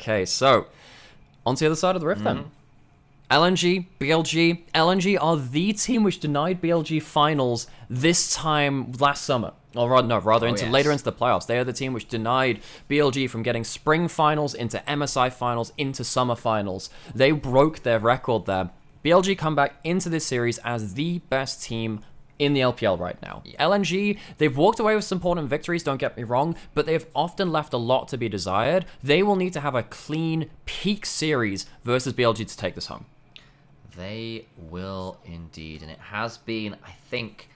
Okay, so on to the other side of the rift then. LNG, BLG. LNG are the team which denied BLG finals this time last summer. Or rather later into the playoffs. They are the team which denied BLG from getting spring finals into MSI finals into summer finals. They broke their record there. BLG come back into this series as the best team in the LPL right now. LNG, they've walked away with some important victories, don't get me wrong, but they've often left a lot to be desired. They will need to have a clean peak series versus BLG to take this home. They will indeed, and it has been, I think,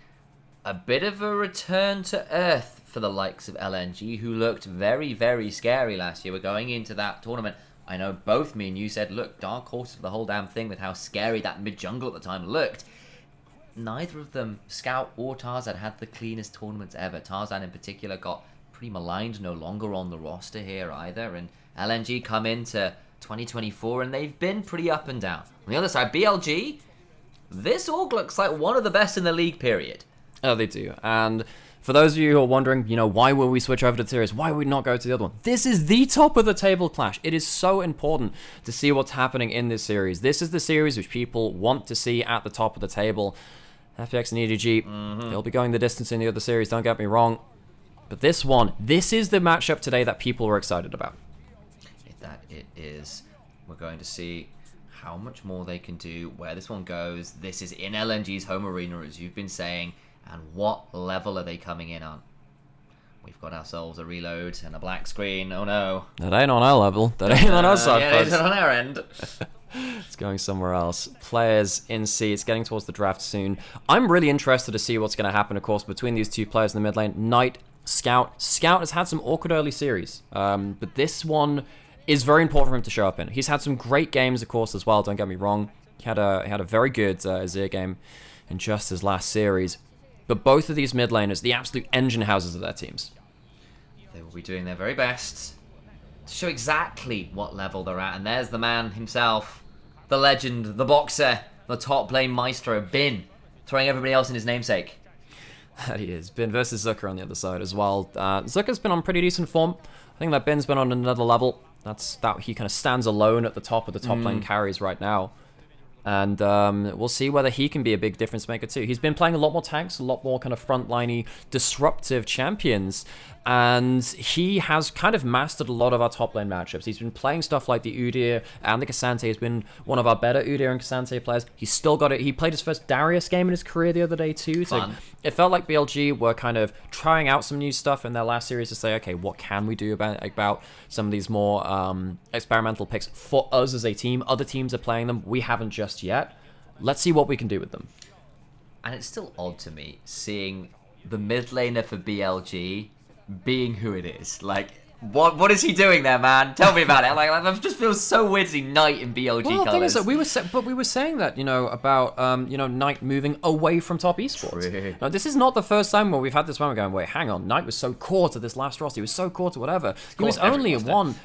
a bit of a return to earth for the likes of LNG, who looked very, very scary last year. We're going into that tournament. I know both me and you said, look, dark horse for the whole damn thing with how scary that mid-jungle at the time looked. Neither of them, Scout or Tarzan, had the cleanest tournaments ever. Tarzan in particular got pretty maligned, no longer on the roster here either, and LNG come into 2024 and they've been pretty up and down. On the other side, BLG, this org looks like one of the best in the league, period. Oh, they do. And for those of you who are wondering, why will we switch over to the series? Why would we not go to the other one? This is the top of the table clash. It is so important to see what's happening in this series. This is the series which people want to see at the top of the table. FPX and EDG, they'll be going the distance in the other series, don't get me wrong. But this is the matchup today that people were excited about. That it is. We're going to see how much more they can do, where this one goes. This is in LNG's home arena, as you've been saying. And what level are they coming in on? We've got ourselves a reload and a black screen. Oh no. That ain't on our level. That ain't on our side, folks. It's on our end. It's going somewhere else. Players in C. It's getting towards the draft soon. I'm really interested to see what's going to happen, of course, between these two players in the mid lane. Knight, Scout. Scout has had some awkward early series. But this one is very important for him to show up in. He's had some great games, of course, as well. Don't get me wrong. He had a very good Azir game in just his last series. But both of these mid laners, the absolute engine houses of their teams. They will be doing their very best to show exactly what level they're at. And there's the man himself, the legend, the boxer, the top lane maestro, Bin, throwing everybody else in his namesake. That he is. Bin versus Zucker on the other side as well. Zucker's been on pretty decent form. I think that Bin's been on another level. That he kind of stands alone at the top of the top lane carries right now. And we'll see whether he can be a big difference maker too. He's been playing a lot more tanks, a lot more kind of frontliney, disruptive champions. And he has kind of mastered a lot of our top lane matchups. He's been playing stuff like the Udyr and the K'Sante. He's been one of our better Udyr and K'Sante players. He's still got it. He played his first Darius game in his career the other day too. So it felt like BLG were kind of trying out some new stuff in their last series to say, okay, what can we do about some of these more experimental picks for us as a team? Other teams are playing them. We haven't just yet. Let's see what we can do with them. And it's still odd to me seeing the mid laner for BLG being who it is. Like, what is he doing there, man? Tell me about it. Like it just feels so weird to see Knight in BLG well, colours. The thing is that we were saying that, about Knight moving away from top esports. True. Now, this is not the first time where we've had this moment going, wait, hang on, Knight was so core to this last roster. He was so core to whatever. He was only on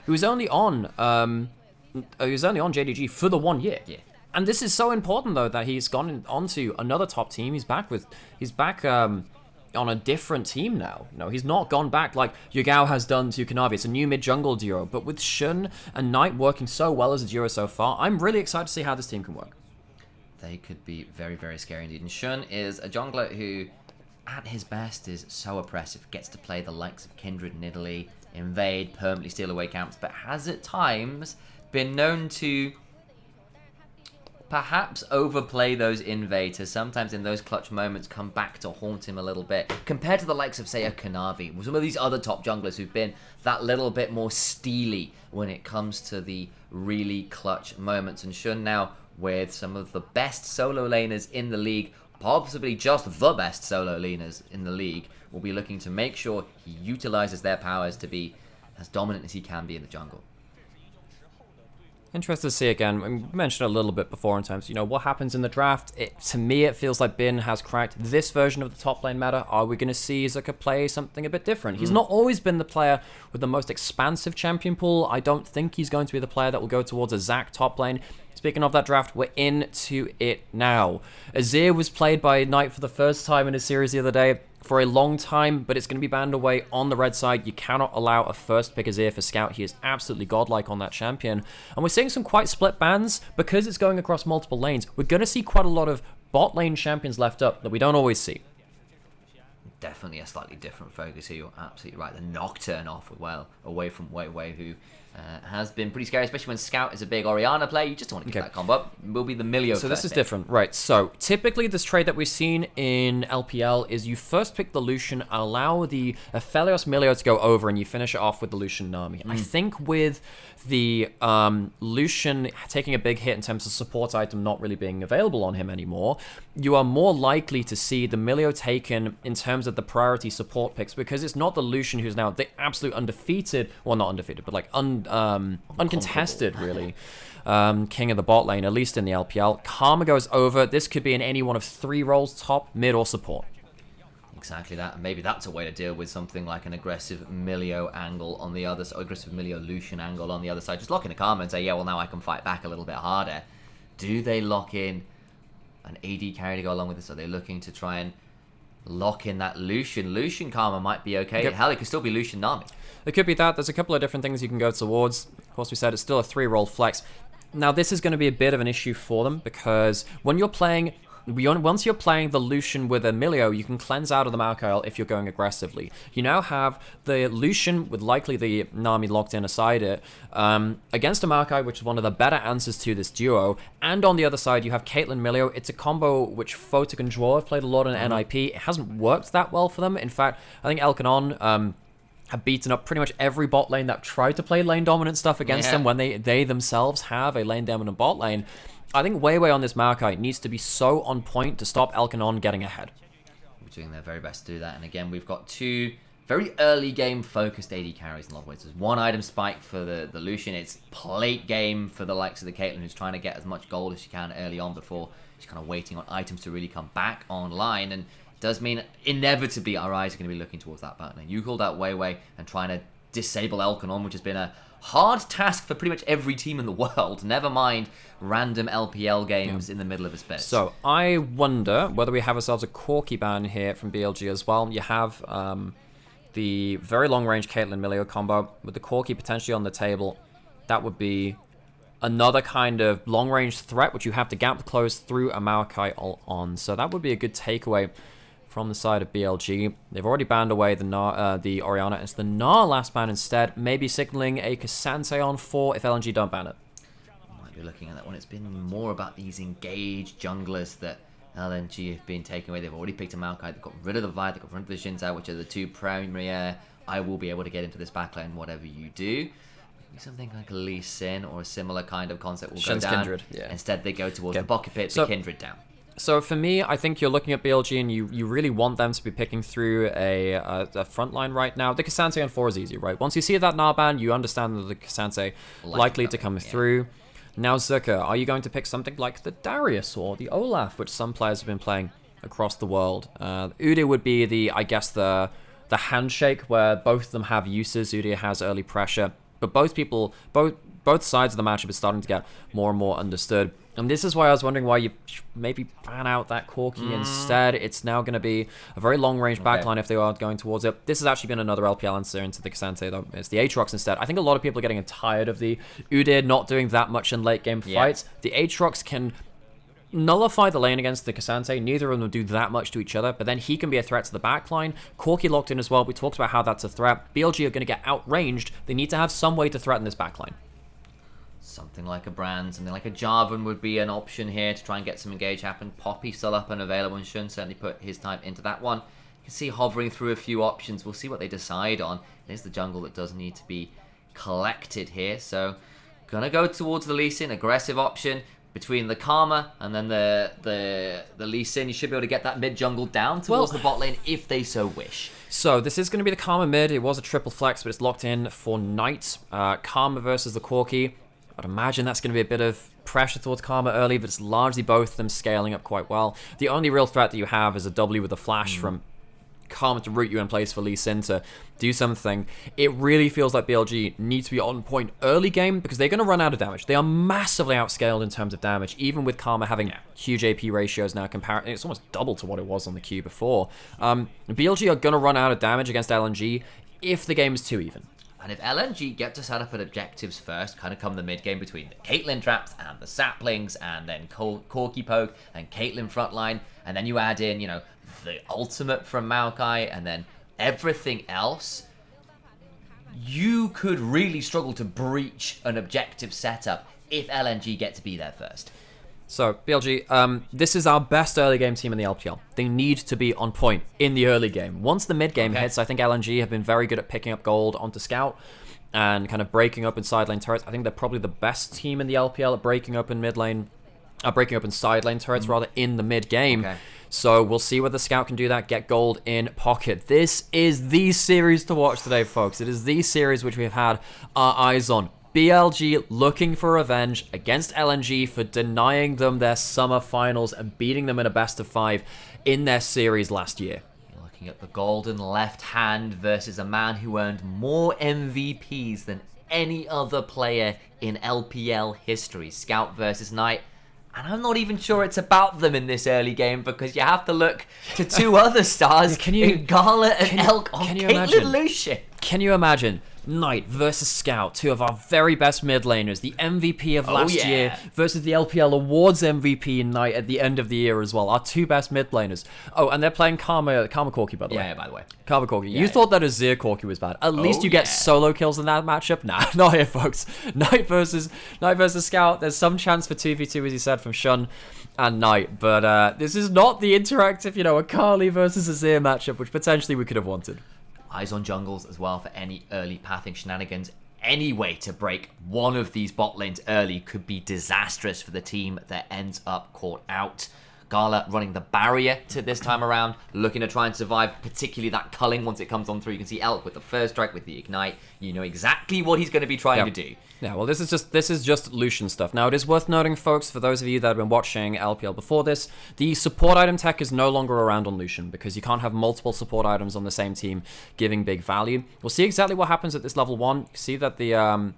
JDG for the 1 year. Yeah. And this is so important though that he's gone onto another top team. He's back on a different team now. He's not gone back like Yugao has done to Kanavi. It's a new mid-jungle duo. But with Shun and Knight working so well as a duo so far, I'm really excited to see how this team can work. They could be very, very scary indeed. And Shun is a jungler who, at his best, is so oppressive. Gets to play the likes of Kindred and Italy, invade, permanently steal away camps, but has at times been known to perhaps overplay those invaders. Sometimes in those clutch moments come back to haunt him a little bit. Compared to the likes of, say, a Kanavi, some of these other top junglers who've been that little bit more steely when it comes to the really clutch moments. And Shun now, with some of the best solo laners in the league, possibly just the best solo laners in the league, will be looking to make sure he utilizes their powers to be as dominant as he can be in the jungle. Interested to see again. We mentioned a little bit before in terms of, what happens in the draft. To me, it feels like Bin has cracked this version of the top lane meta. Are we going to see Zucker play something a bit different? He's not always been the player with the most expansive champion pool. I don't think he's going to be the player that will go towards a Zac top lane. Speaking of that draft, we're into it now. Azir was played by Knight for the first time in his series the other day. for a long time, but it's going to be banned away on the red side. You cannot allow a first pick Azir for Scout. He is absolutely godlike on that champion. And we're seeing some quite split bans because it's going across multiple lanes. We're going to see quite a lot of bot lane champions left up that we don't always see. Definitely a slightly different focus here. You're absolutely right. The Nocturne off well away from Wei, who has been pretty scary, especially when Scout is a big Orianna play. You just don't want to get that combo up. Will be the Milio. So this is different, right? So typically this trade that we've seen in LPL is you first pick the Lucian, allow the Aphelios Milio to go over, and you finish it off with the Lucian Nami. I think with the Lucian taking a big hit in terms of support item not really being available on him anymore, you are more likely to see the Milio taken in terms of the priority support picks, because it's not the Lucian who's now the absolute undefeated, well, not undefeated, but like uncontested, really, king of the bot lane, at least in the LPL. Karma goes over. This could be in any one of 3 roles, top, mid, or support. Exactly that. And maybe that's a way to deal with something like an aggressive Milio angle on the other side, aggressive Milio Lucian angle on the other side. Just lock in a Karma and say, yeah, well, now I can fight back a little bit harder. Do they lock in an AD carry to go along with this? Are they looking to try and lock in that Lucian? Lucian Karma might be okay. Yep. Hell, it could still be Lucian Nami. It could be that. There's a couple of different things you can go towards. Of course, we said it's still a 3-role flex. Now, this is going to be a bit of an issue for them, because when you're playing... Once you're playing the Lucian with a Milio, you can cleanse out of the Maokai if you're going aggressively. You now have the Lucian with likely the Nami locked in aside it, against a Maokai, which is one of the better answers to this duo. And on the other side, you have Caitlyn Milio. It's a combo which Photic and Draw have played a lot in NIP. It hasn't worked that well for them. In fact, I think Elkanon have beaten up pretty much every bot lane that tried to play lane dominant stuff against them when they themselves have a lane dominant bot lane. I think Wei on this Maokai needs to be so on point to stop Elkanon getting ahead. We're doing their very best to do that. And again, we've got 2 very early game focused AD carries in a lot of ways. There's 1 item spike for the Lucian. It's plate game for the likes of the Caitlyn, who's trying to get as much gold as she can early on before she's kind of waiting on items to really come back online. And it does mean inevitably our eyes are going to be looking towards that button. And you called out Wei and trying to disable Elkanon, which has been a hard task for pretty much every team in the world, never mind random LPL games in the middle of a split. So I wonder whether we have ourselves a Corki ban here from BLG as well. You have the very long-range Caitlyn Milio combo with the Corki potentially on the table. That would be another kind of long-range threat, which you have to gap close through a Maokai on. So that would be a good takeaway from the side of BLG. They've already banned away the Orianna. It's the Gnar last ban instead, maybe signaling a Cassante on 4 if LNG don't ban it. Might be looking at that one. It's been more about these engaged junglers that LNG have been taking away. They've already picked a Maokai. They've got rid of the Vi, they've got rid of the Xin Zhao, which are the 2 primary. I will be able to get into this backline whatever you do. Maybe something like a Lee Sin or a similar kind of concept will go down. Kindred, yeah. Instead, they go towards the Pocket Pit, the Kindred down. So for me, I think you're looking at BLG and you really want them to be picking through a front line right now. The Cassante on 4 is easy, right? Once you see that Gnar ban, you understand that the Cassante likely to come through. Now, Zerka, are you going to pick something like the Darius or the Olaf, which some players have been playing across the world? Udyr would be the handshake where both of them have uses. Udyr has early pressure, but both sides of the matchup is starting to get more and more understood. And this is why I was wondering why you maybe ban out that Corki instead. It's now going to be a very long-range backline if they are going towards it. This has actually been another LPL answer into the Cassante, though. It's the Aatrox instead. I think a lot of people are getting tired of the Udyr not doing that much in late-game fights. The Aatrox can nullify the lane against the Cassante. Neither of them do that much to each other, but then he can be a threat to the backline. Corki locked in as well. We talked about how that's a threat. BLG are going to get outranged. They need to have some way to threaten this backline. Something like a Brand, something like a Jarvan would be an option here to try and get some engage happen. Poppy still up and available, and Shun certainly put his time into that one. You can see hovering through a few options. We'll see what they decide on. It is the jungle that does need to be collected here. So, gonna go towards the Lee Sin, aggressive option between the Karma and then the Lee Sin. You should be able to get that mid jungle down towards the bot lane if they so wish. So this is going to be the Karma mid. It was a triple flex, but it's locked in for Knight. Karma versus the Corki. I'd imagine that's going to be a bit of pressure towards Karma early, but it's largely both of them scaling up quite well. The only real threat that you have is a W with a flash from Karma to root you in place for Lee Sin to do something. It really feels like BLG needs to be on point early game because they're going to run out of damage. They are massively outscaled in terms of damage, even with Karma having huge AP ratios now. It's almost double to what it was on the queue before. BLG are going to run out of damage against LNG if the game is too even. And if LNG get to set up at objectives first, kind of come the mid game between the Caitlyn traps and the saplings, and then Corki poke and Caitlyn frontline, and then you add in, you know, the ultimate from Maokai, and then everything else, you could really struggle to breach an objective setup if LNG get to be there first. So, BLG, this is our best early game team in the LPL. They need to be on point in the early game. Once the mid game hits, I think LNG have been very good at picking up gold onto Scout and kind of breaking up in side lane turrets. I think they're probably the best team in the LPL at breaking up in mid lane, breaking up in side lane turrets rather in the mid game. So we'll see whether Scout can do that, get gold in pocket. This is the series to watch today, folks. It is the series which we have had our eyes on. BLG looking for revenge against LNG for denying them their summer finals and beating them in a best of 5 in their series last year. You're looking at the golden left hand versus a man who earned more MVPs than any other player in LPL history. Scout versus Knight. And I'm not even sure it's about them in this early game because you have to look to two other stars in Gala and Elk on Caitlyn Lucian. Can you imagine? Knight versus Scout, two of our very best mid laners, the MVP of last year versus the LPL Awards MVP Knight at the end of the year as well, our two best mid laners. Oh, and they're playing Karma Corki, by the way. Yeah, by the way. Karma Corki. You thought that Azir Corki was bad. At least you get solo kills in that matchup? Nah, not here, folks. Knight versus Scout. There's some chance for 2v2, as you said, from Shun and Knight, but this is not the interactive, you know, Akali versus Azir matchup, which potentially we could have wanted. Eyes on jungles as well for any early pathing shenanigans. Any way to break one of these bot lanes early could be disastrous for the team that ends up caught out. Gala running the barrier to this time around, looking to try and survive, particularly that culling once it comes on through. You can see Elk with the first strike with the ignite. You know exactly what he's going to be trying to do. Yeah, well, this is just Lucian stuff. Now, it is worth noting, folks, for those of you that have been watching LPL before this, the support item tech is no longer around on Lucian because you can't have multiple support items on the same team giving big value. We'll see exactly what happens at this level 1. You see that the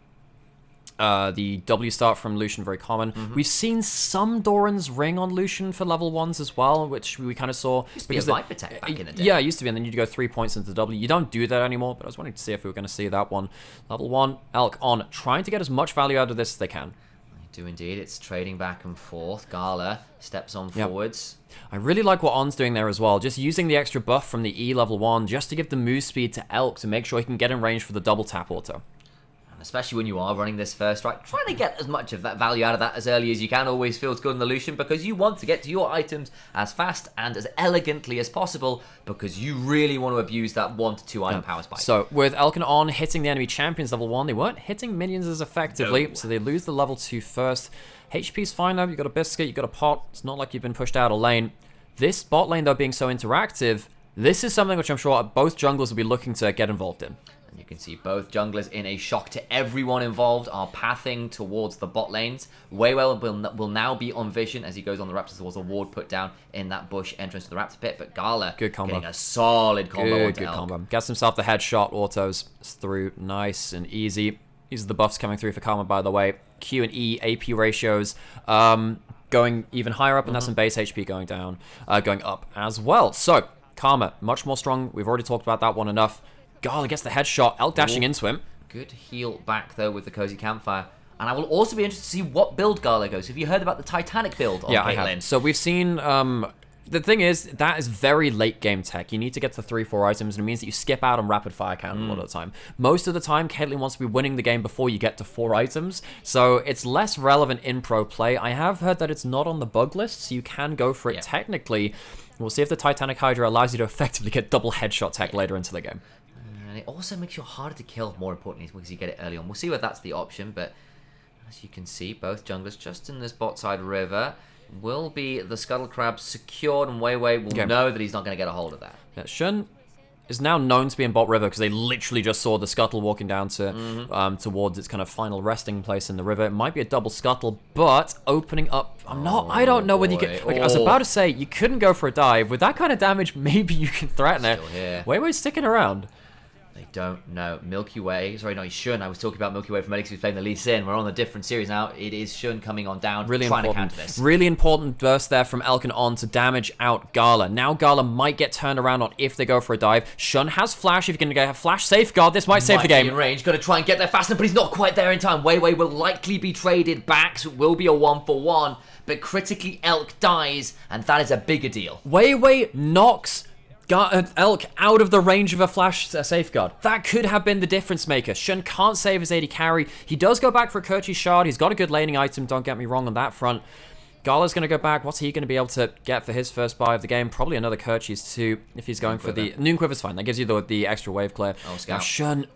W start from Lucian, very common. We've seen some Doran's ring on Lucian for level 1s as well, which we kind of saw. Used to be a Viper tech back in the day. Yeah, it used to be, and then you'd go 3 points into the W. You don't do that anymore, but I was wanting to see if we were going to see that one. Level 1, Elk on, trying to get as much value out of this as they can. I do indeed. It's trading back and forth. Gala steps on forwards. I really like what On's doing there as well, just using the extra buff from the E level 1 just to give the move speed to Elk to make sure he can get in range for the double tap auto. Especially when you are running this first strike, trying to get as much of that value out of that as early as you can always feels good in the Lucian because you want to get to your items as fast and as elegantly as possible because you really want to abuse that 1 to 2 item power spike. So with Elkin on hitting the enemy champions level 1, they weren't hitting minions as effectively, so they lose the level 2 first. HP's fine though, you've got a biscuit, you've got a pot, it's not like you've been pushed out of lane. This bot lane though being so interactive, this is something which I'm sure both junglers will be looking to get involved in. You can see both junglers in a shock to everyone involved are pathing towards the bot lanes. Waywell will now be on vision as he goes on the Raptors towards a ward put down in that bush entrance to the Raptor pit. But Gala getting a solid combo. Good combo. Gets himself the headshot, autos through nice and easy. These are the buffs coming through for Karma, by the way. Q and E AP ratios going even higher up, and that's some base HP going down, going up as well. So Karma, much more strong. We've already talked about that one enough. Gala gets the headshot, Elk dashing into him. Good heal back, though, with the Cozy Campfire. And I will also be interested to see what build Gala goes. Have you heard about the Titanic build on Caitlyn? I have. So we've seen... the thing is, that is very late game tech. You need to get to 3-4 items, and it means that you skip out on rapid fire count a lot of the time. Most of the time, Caitlyn wants to be winning the game before you get to 4 items, so it's less relevant in pro play. I have heard that it's not on the bug list, so you can go for it technically. We'll see if the Titanic Hydra allows you to effectively get double headshot tech later into the game. And it also makes you harder to kill, more importantly, because you get it early on. We'll see whether that's the option, but as you can see, both junglers just in this bot side river will be the Scuttle Crab secured, and Weiwei will know that he's not going to get a hold of that. Yeah, Shun is now known to be in bot river because they literally just saw the scuttle walking down to towards its kind of final resting place in the river. It might be a double scuttle, but opening up, I don't know whether you can, like, I was about to say, you couldn't go for a dive. With that kind of damage, maybe you can threaten it. Weiwei's sticking around. They don't know. Milky Way, sorry, no, he's Shun. I was talking about Milky Way from Elix, who's playing the Lee Sin. We're on a different series now. It is Shun coming on down, really trying important. to counter this. Really important burst there from Elkin on to damage out Gala. Now Gala might get turned around on if they go for a dive. Shun has flash. If you're going to get a flash safeguard, this might save the game. In range, going to try and get there faster, but he's not quite there in time. Weiwei will likely be traded back, so it will be a 1-for-1. But critically, Elk dies, and that is a bigger deal. Weiwei knocks Elk out of the range of a flash safeguard. That could have been the difference maker. Shun can't save his AD carry. He does go back for a Kirchi shard. He's got a good laning item, don't get me wrong on that front. Gala's going to go back. What's he going to be able to get for his first buy of the game? Probably another Kirchi's too, if he's going for the... Noon Quiver's fine. That gives you the extra wave clear. Now Shun,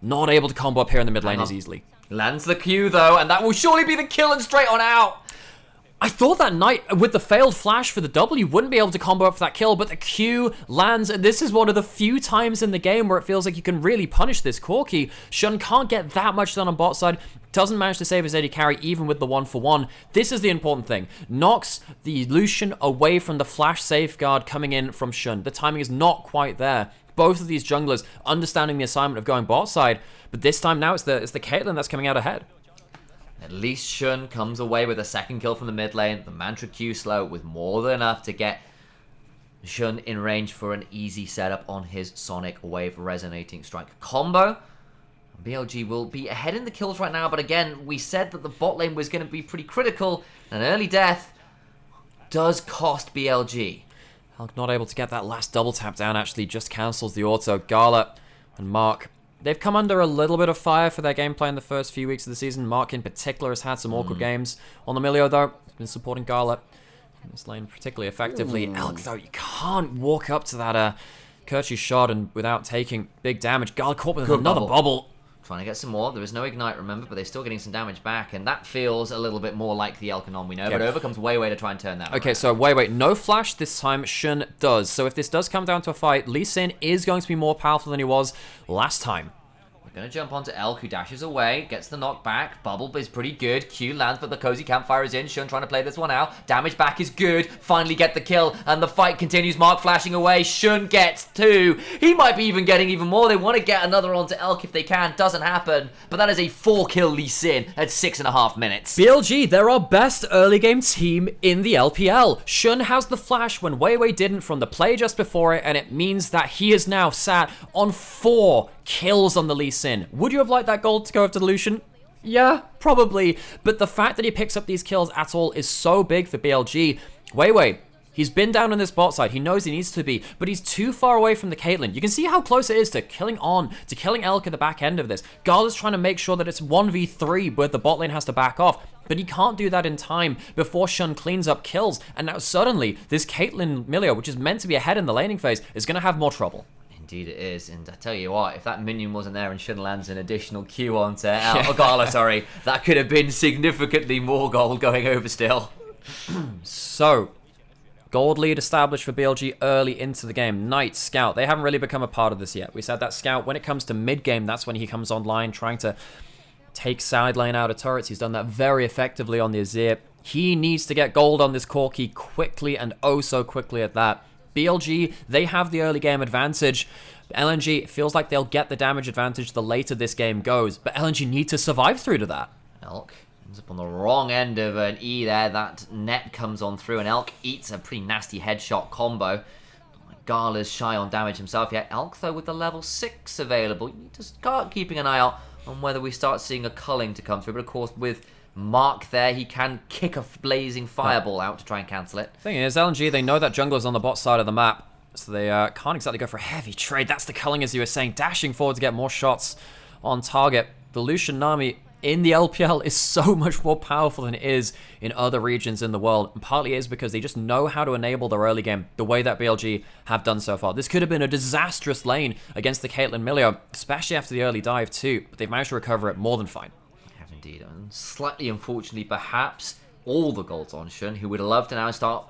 not able to combo up here in the mid lane as easily. Lands the Q though, and that will surely be the kill and straight on out. I thought that Knight, with the failed flash for the W, wouldn't be able to combo up for that kill, but the Q lands, and this is one of the few times in the game where it feels like you can really punish this Corki. Shun can't get that much done on bot side, doesn't manage to save his AD carry even with the 1-for-1. This is the important thing. Knocks the Lucian away from the flash safeguard coming in from Shun. The timing is not quite there. Both of these junglers understanding the assignment of going bot side, but this time now it's the Caitlyn that's coming out ahead. At least Shun comes away with a second kill from the mid lane. The Mantra Q slow with more than enough to get Shun in range for an easy setup on his Sonic Wave Resonating Strike combo. BLG will be ahead in the kills right now, but again, we said that the bot lane was going to be pretty critical. An early death does cost BLG. Hulk not able to get that last double tap down, actually just cancels the auto. Gala and Mark, they've come under a little bit of fire for their gameplay in the first few weeks of the season. Mark in particular has had some awkward games. On the Milio though, he's been supporting Gala in this lane particularly effectively. Elk though, you can't walk up to that Kirchi shot and without taking big damage. Gala caught with another bubble. Trying to get some more. There is no ignite, remember, but they're still getting some damage back, and that feels a little bit more like the Elkanon we know, but over comes Weiwei to try and turn that around. So Weiwei, no flash this time, Shun does. So if this does come down to a fight, Lee Sin is going to be more powerful than he was last time. Going to jump onto Elk, who dashes away, gets the knockback. Bubble is pretty good. Q lands, but the cozy campfire is in. Shun trying to play this one out. Damage back is good. Finally get the kill, and the fight continues. Mark flashing away. Shun gets 2. He might be even getting even more. They want to get another onto Elk if they can. Doesn't happen, but that is a 4-kill Lee Sin at 6.5 minutes. BLG, they're our best early game team in the LPL. Shun has the flash when Weiwei didn't from the play just before it, and it means that he is now sat on 4 kills on the Lee Sin. Would you have liked that gold to go after the Lucian? Yeah, probably. But the fact that he picks up these kills at all is so big for BLG. Weiwei, he's been down on this bot side. He knows he needs to be, but he's too far away from the Caitlyn. You can see how close it is to killing Elk at the back end of this. Gala's trying to make sure that it's 1v3 where the bot lane has to back off, but he can't do that in time before Shun cleans up kills. And now suddenly, this Caitlyn Milio, which is meant to be ahead in the laning phase, is going to have more trouble. Indeed it is, and I tell you what, if that minion wasn't there and Shun lands an additional Q onto Gala, sorry, that could have been significantly more gold going over still. So, gold lead established for BLG early into the game. Knight, Scout, they haven't really become a part of this yet. We said that Scout, when it comes to mid-game, that's when he comes online trying to take side lane out of turrets. He's done that very effectively on the Azir. He needs to get gold on this Corki quickly, and oh so quickly at that. BLG, they have the early game advantage. LNG feels like they'll get the damage advantage the later this game goes, but LNG need to survive through to that. Elk ends up on the wrong end of an E there. That net comes on through, and Elk eats a pretty nasty headshot combo. Gala's shy on damage himself yet. Elk, though, with the level 6 available, you need to start keeping an eye out on whether we start seeing a culling to come through. But of course, with Mark there, he can kick a blazing fireball out to try and cancel it. Thing is, LNG, they know that jungler's on the bot side of the map, so they can't exactly go for a heavy trade. That's the culling, as you were saying, dashing forward to get more shots on target. The Lucian Nami in the LPL is so much more powerful than it is in other regions in the world, and partly it is because they just know how to enable their early game the way that BLG have done so far. This could have been a disastrous lane against the Caitlyn Milio, especially after the early dive too, but they've managed to recover it more than fine. Indeed, and slightly unfortunately, perhaps all the golds on Shun, who would love to now start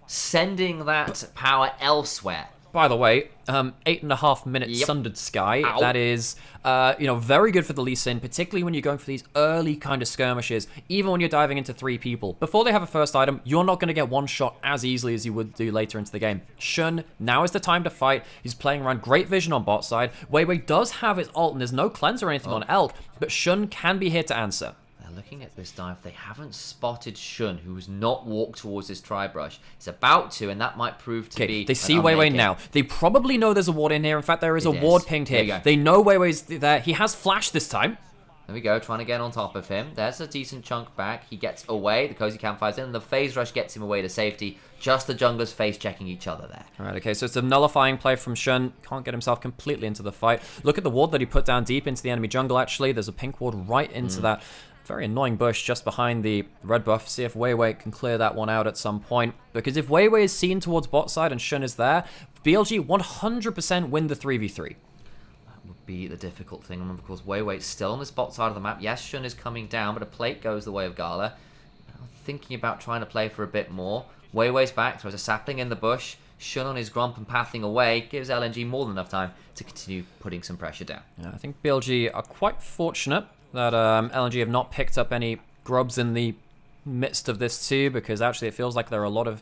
sending that power elsewhere. By the way, 8.5 minutes Sundered Sky. Ow. That is, very good for the Lee Sin, particularly when you're going for these early kind of skirmishes, even when you're diving into 3 people. Before they have a first item, you're not going to get one shot as easily as you would do later into the game. Shun, now is the time to fight. He's playing around, great vision on bot side. Wei Wei does have his ult, and there's no cleanse or anything on Elk, but Shun can be here to answer. Looking at this dive, they haven't spotted Shun, who has not walked towards this tri-brush. He's about to, and that might prove to be... They see Wei Wei now. They probably know there's a ward in here. In fact, there is a ward pinged here. They know Wei Wei's there. He has flash this time. There we go, trying to get on top of him. There's a decent chunk back. He gets away. The Cozy Campfire's in, and the phase rush gets him away to safety. Just the junglers face checking each other there. All right, okay, so it's a nullifying play from Shun. Can't get himself completely into the fight. Look at the ward that he put down deep into the enemy jungle, actually. There's a pink ward right into that very annoying bush just behind the red buff. See if Wei Wei can clear that one out at some point. Because if Wei Wei is seen towards bot side and Shun is there, BLG 100% win the 3v3. Would be the difficult thing. And of course, Wei Wei's still on this bot side of the map. Yes, Shun is coming down, but a plate goes the way of Gala. Thinking about trying to play for a bit more. Wei Wei's back, throws a sapling in the bush. Shun on his grump and pathing away gives LNG more than enough time to continue putting some pressure down. Yeah, I think BLG are quite fortunate that LNG have not picked up any grubs in the midst of this too, because actually it feels like there's a lot of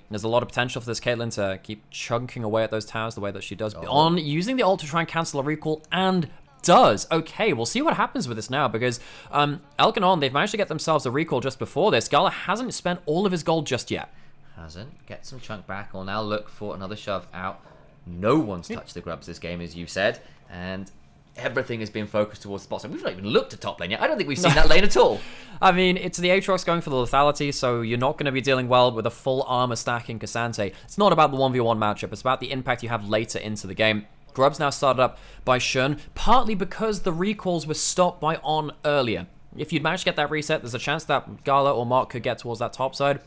potential for this Caitlyn to keep chunking away at those towers the way that she does on using the ult to try and cancel a recall, and does. Okay, we'll see what happens with this now, because Elkanon, they've managed to get themselves a recall just before this. Gala hasn't spent all of his gold just yet. Hasn't. Get some chunk back, or now look for another shove out. No one's touched the grubs this game, as you said, and everything has been focused towards the bot side. We've not even looked at top lane yet. I don't think we've seen that lane at all. I mean, it's the Aatrox going for the lethality, so you're not going to be dealing well with a full armor stacking Cassante. It's not about the 1v1 matchup. It's about the impact you have later into the game. Grub's now started up by Shun, partly because the recalls were stopped by On earlier. If you'd managed to get that reset, there's a chance that Gala or Mark could get towards that top side.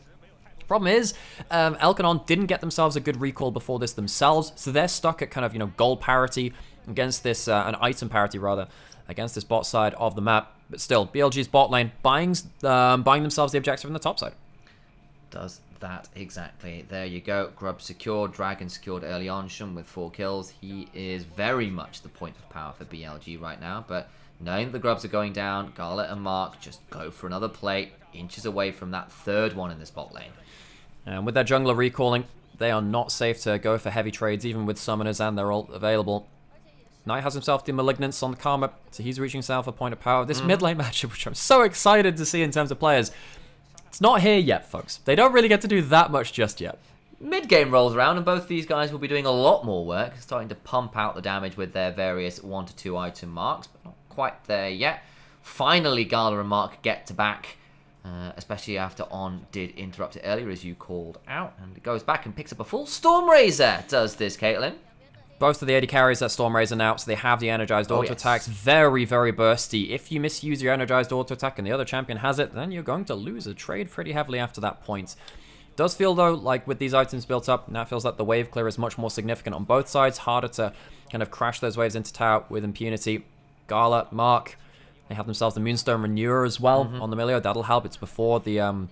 Problem is, Elkanon didn't get themselves a good recall before this themselves, so they're stuck at kind of, gold parity against this, an item parity rather, against this bot side of the map. But still, BLG's bot lane buying themselves the objective in the top side. Does that exactly. There you go. Grub secured, Dragon secured early on. Shun with 4 kills. He is very much the point of power for BLG right now, but knowing the grubs are going down, Gala and Mark just go for another plate, inches away from that third one in this bot lane. And with their jungler recalling, they are not safe to go for heavy trades, even with summoners and their ult available. Knight has himself the Malignance on the Karma, so he's reaching himself a point of power. This mid lane matchup, which I'm so excited to see in terms of players, it's not here yet, folks. They don't really get to do that much just yet. Mid-game rolls around, and both these guys will be doing a lot more work, starting to pump out the damage with their various 1 to 2 item marks, but not quite there yet. Finally, Gala and Mark get to back, especially after On did interrupt it earlier, as you called out, and it goes back and picks up a full Stormrazor, does this, Caitlyn. Both of the AD carries that Stormrazor now, so they have the energized auto attacks. Very, very bursty. If you misuse your energized auto attack and the other champion has it, then you're going to lose a trade pretty heavily after that point. Does feel, though, like with these items built up, now it feels like the wave clear is much more significant on both sides. Harder to kind of crash those waves into tower with impunity. Gala, Mark, they have themselves the Moonstone Renewer as well on the Milio. That'll help. It's before the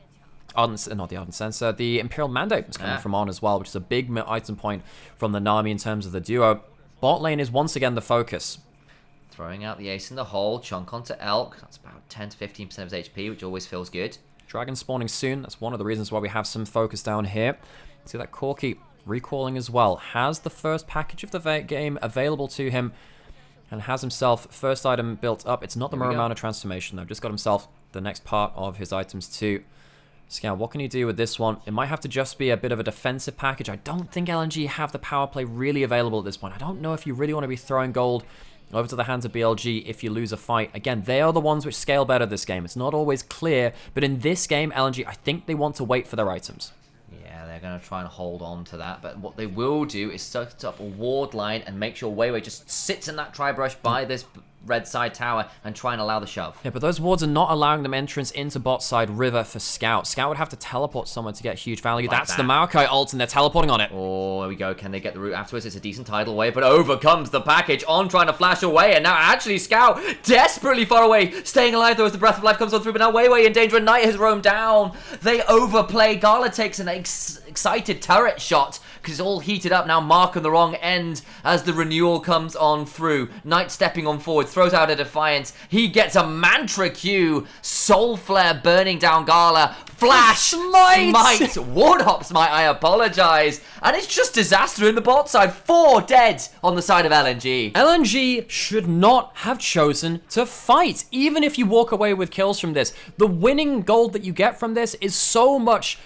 the Imperial Mandate is coming from On as well, which is a big item point from the Nami in terms of the duo. Bot lane is once again the focus. Throwing out the ace in the hole, chunk onto Elk. That's about 10 to 15% of his HP, which always feels good. Dragon spawning soon. That's one of the reasons why we have some focus down here. See that Corki recalling as well. Has the first package of the game available to him and has himself first item built up. It's not the Muramana transformation though. Just got himself the next part of his items too. Scout, what can you do with this one? It might have to just be a bit of a defensive package. I don't think LNG have the power play really available at this point. I don't know if you really want to be throwing gold over to the hands of BLG if you lose a fight. Again, they are the ones which scale better this game. It's not always clear, but in this game, LNG, I think they want to wait for their items. Yeah, they're going to try and hold on to that, but what they will do is set up a ward line and make sure Wei Wei just sits in that tri-brush by this red side tower and try and allow the shove. Yeah, but those wards are not allowing them entrance into bot side river for Scout. Scout would have to teleport someone to get huge value. Like That's the Maokai ult, and they're teleporting on it. Oh, there we go. Can they get the route afterwards? It's a decent tidal wave, but over comes the package. On trying to flash away, and now actually Scout desperately far away, staying alive though as the breath of life comes on through, but now Wei Wei in danger, and Knight has roamed down. They overplay. Gala takes an excited turret shot because it's all heated up now. Mark on the wrong end as the renewal comes on through. Knight stepping on forward, throws out a Defiance. He gets a Mantra Q. Soul Flare burning down Gala. Flash, smite, Warthog Smite, I apologize. And it's just disaster in the bot side. 4 dead on the side of LNG. LNG should not have chosen to fight, even if you walk away with kills from this. The winning gold that you get from this is so much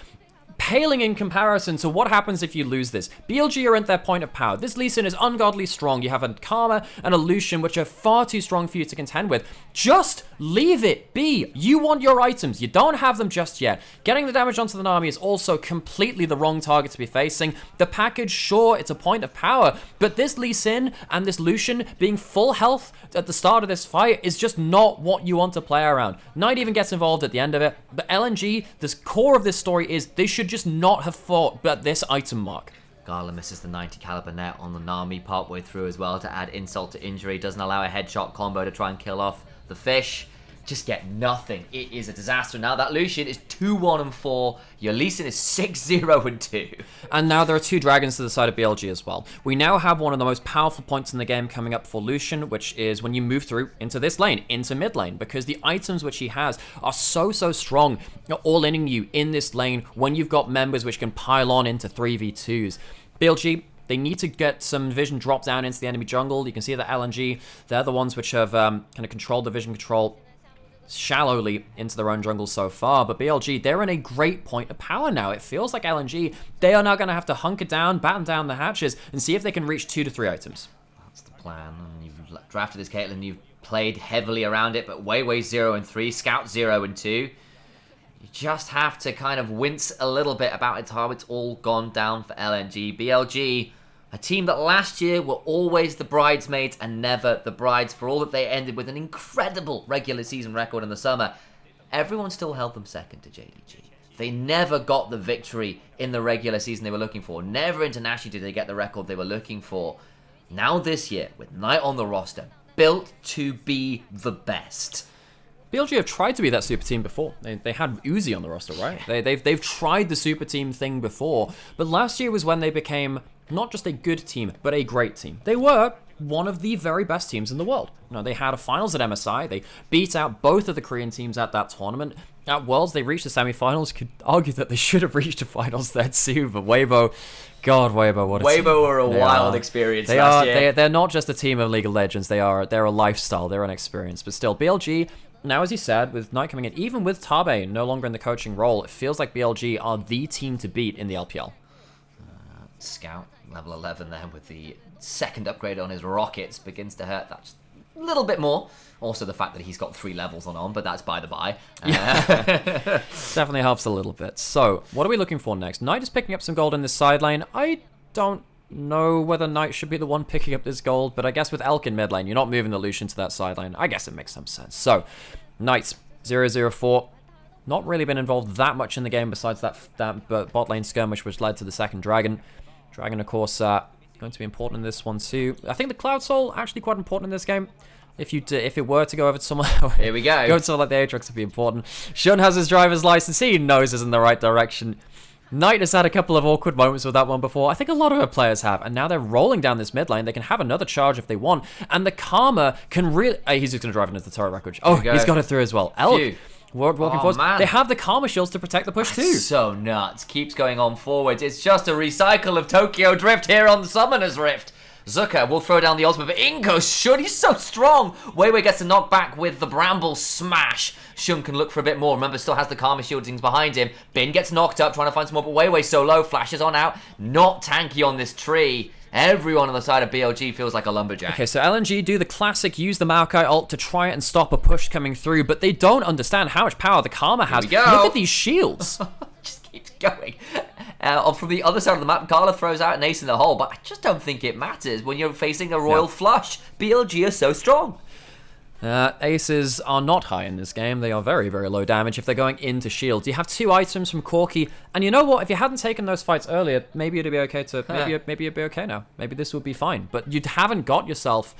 paling in comparison to what happens if you lose this. BLG are at their point of power. This Lee Sin is ungodly strong. You have a Karma and a Lucian, which are far too strong for you to contend with. Just leave it be. You want your items. You don't have them just yet. Getting the damage onto the Nami is also completely the wrong target to be facing. The package, sure, it's a point of power, but this Lee Sin and this Lucian being full health at the start of this fight is just not what you want to play around. Knight even gets involved at the end of it, but LNG, the core of this story is they should just not have fought at this item mark. Gala misses the 90 caliber net on the Nami partway through as well to add insult to injury. Doesn't allow a headshot combo to try and kill off the fish. Just get nothing. It is a disaster. Now that Lucian is 2-1-4. Your Lee Sin is 6-0-2. And now there are 2 dragons to the side of BLG as well. We now have one of the most powerful points in the game coming up for Lucian, which is when you move through into this lane, into mid lane, because the items which he has are so strong, all-inning you in this lane when you've got members which can pile on into 3v2s. BLG, they need to get some vision drop down into the enemy jungle. You can see that LNG, they're the ones which have kind of controlled the vision control shallowly into their own jungle so far, but BLG, they're in a great point of power now. It feels like LNG, they are now going to have to hunker down, batten down the hatches, and see if they can reach 2 to 3 items. That's the plan, and you've drafted this Caitlyn, you've played heavily around it, but Wei 0-3, Scout 0-2. You just have to kind of wince a little bit about it, how it's all gone down for LNG. BLG, a team that last year were always the bridesmaids and never the brides, for all that they ended with an incredible regular season record in the summer. Everyone still held them second to JDG. They never got the victory in the regular season they were looking for. Never internationally did they get the record they were looking for. Now this year, with Knight on the roster, built to be the best. BLG have tried to be that super team before. They had Uzi on the roster, right? They've tried the super team thing before, but last year was when they became not just a good team, but a great team. They were one of the very best teams in the world. You know, they had a finals at MSI. They beat out both of the Korean teams at that tournament. At Worlds, they reached the semifinals. Could argue that they should have reached the finals there too, but Weibo, God, Weibo, what a team. Weibo were a wild experience last year. They're not just a team of League of Legends. They're a lifestyle. They're an experience. But still, BLG, now as you said, with Knight coming in, even with Tabe no longer in the coaching role, it feels like BLG are the team to beat in the LPL. Scout, level 11 there with the second upgrade on his rockets begins to hurt that just a little bit more. Also the fact that he's got 3 levels on, but that's by the by. Definitely helps a little bit. So, what are we looking for next? Knight is picking up some gold in this side lane. I don't know whether Knight should be the one picking up this gold, but I guess with Elk in mid lane, you're not moving the Lucian to that side lane. I guess it makes some sense. So, Knight 0-0-4. Not really been involved that much in the game besides that bot lane skirmish which led to the second dragon. Dragon, of course, going to be important in this one too. I think the Cloud Soul actually quite important in this game. If it were to go over to someone, here we go. Go to someone like the Aatrox would be important. Shun has his driver's license. He knows it's in the right direction. Knight has had a couple of awkward moments with that one before. I think a lot of our players have, and now they're rolling down this mid lane. They can have another charge if they want, and the Karma can really. He's just going to drive into the turret wreckage. Oh, he's got it through as well. Elk. Walking forwards. Man. They have the Karma shields to protect the push too. So nuts. Keeps going on forwards. It's just a recycle of Tokyo Drift here on the Summoner's Rift. Zucker will throw down the ultimate, but Ingo Shun, he's so strong. Weiwei gets a knockback with the Bramble Smash. Shun can look for a bit more. Remember, still has the Karma shieldings behind him. Bin gets knocked up, trying to find some more, but Weiwei's so low. Flashes on out. Not tanky on this tree. Everyone on the side of BLG feels like a lumberjack. Okay, so LNG do the classic, use the Maokai ult to try and stop a push coming through, but they don't understand how much power the Karma has. Here we go. Look at these shields. Just keeps going. From the other side of the map, Gala throws out an ace in the hole, but I just don't think it matters when you're facing a royal flush. BLG are so strong. Aces are not high in this game. They are very, very low damage if they're going into shields. You have 2 items from Corki, and you know what? If you hadn't taken those fights earlier, maybe it'd be okay to. Maybe you'd be okay now. Maybe this would be fine. But you haven't got yourself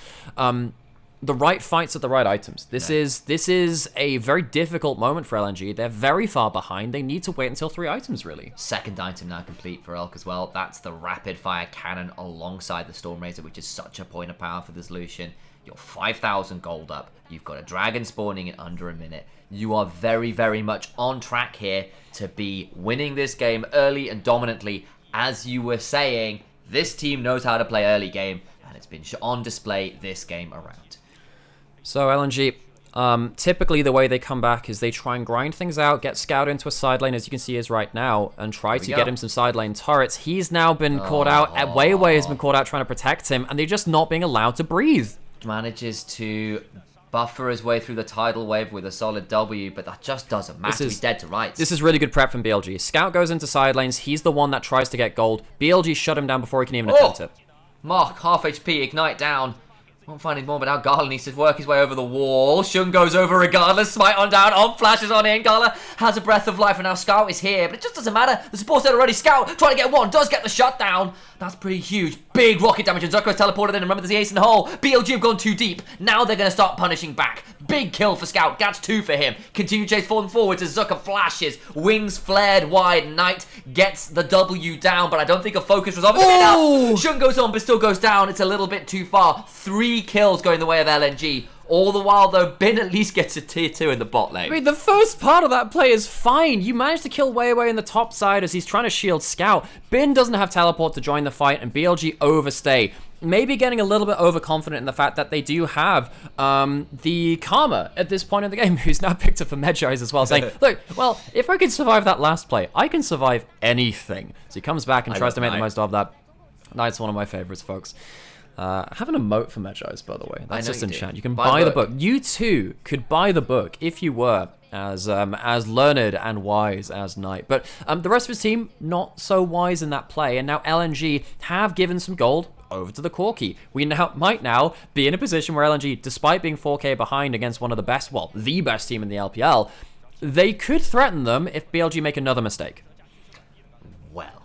the right fights at the right items. This is a very difficult moment for LNG. They're very far behind. They need to wait until 3 items, really. Second item now complete for Elk as well. That's the rapid fire cannon alongside the Storm Razor, which is such a point of power for this Lucian. You're 5,000 gold up. You've got a dragon spawning in under a minute. You are very, very much on track here to be winning this game early and dominantly. As you were saying, this team knows how to play early game, and it's been on display this game around. So LNG, typically the way they come back is they try and grind things out, get Scout into a side lane, as you can see is right now, and try to get him some side lane turrets. He's now been caught out, Weiwei has been caught out trying to protect him, and they're just not being allowed to breathe. Manages to buffer his way through the tidal wave with a solid W, but that just doesn't matter. He's dead to rights. This is really good prep from BLG. Scout goes into side lanes. He's the one that tries to get gold. BLG shut him down before he can even attempt it. Mark, half HP, ignite down. Won't find any more, but now Gala needs to work his way over the wall. Shun goes over regardless. Smite on down, on flashes on in. Gala has a breath of life, and now Scout is here, but it just doesn't matter. The support's dead already. Scout trying to get one, does get the shutdown. That's pretty huge. Big rocket damage, and Zucker's teleported in. Remember, there's the ace in the hole. BLG have gone too deep. Now they're going to start punishing back. Big kill for Scout. That's 2 for him. Continue chase falling forwards as Zucker flashes. Wings flared wide. Knight gets the W down, but I don't think a focus was obviously enough. Shun goes on, but still goes down. It's a little bit too far. 3 kills going the way of LNG. All the while, though, Bin at least gets a tier 2 in the bot lane. I mean, the first part of that play is fine. You managed to kill Weiwei in the top side as he's trying to shield Scout. Bin doesn't have teleport to join the fight, and BLG overstay. Maybe getting a little bit overconfident in the fact that they do have the Karma at this point in the game, who's now picked up for Medjay's as well, saying, look, well, if I can survive that last play, I can survive anything. So he comes back and tries to make the most of that. Knight's one of my favorites, folks. I have an emote for Medjay's, by the way. That's just enchant. You can buy the book. You too could buy the book if you were as learned and wise as Knight. But the rest of his team, not so wise in that play. And now LNG have given some gold over to the Corki. We might now be in a position where LNG, despite being 4k behind against one of the best, well, the best team in the LPL, they could threaten them if BLG make another mistake. Well,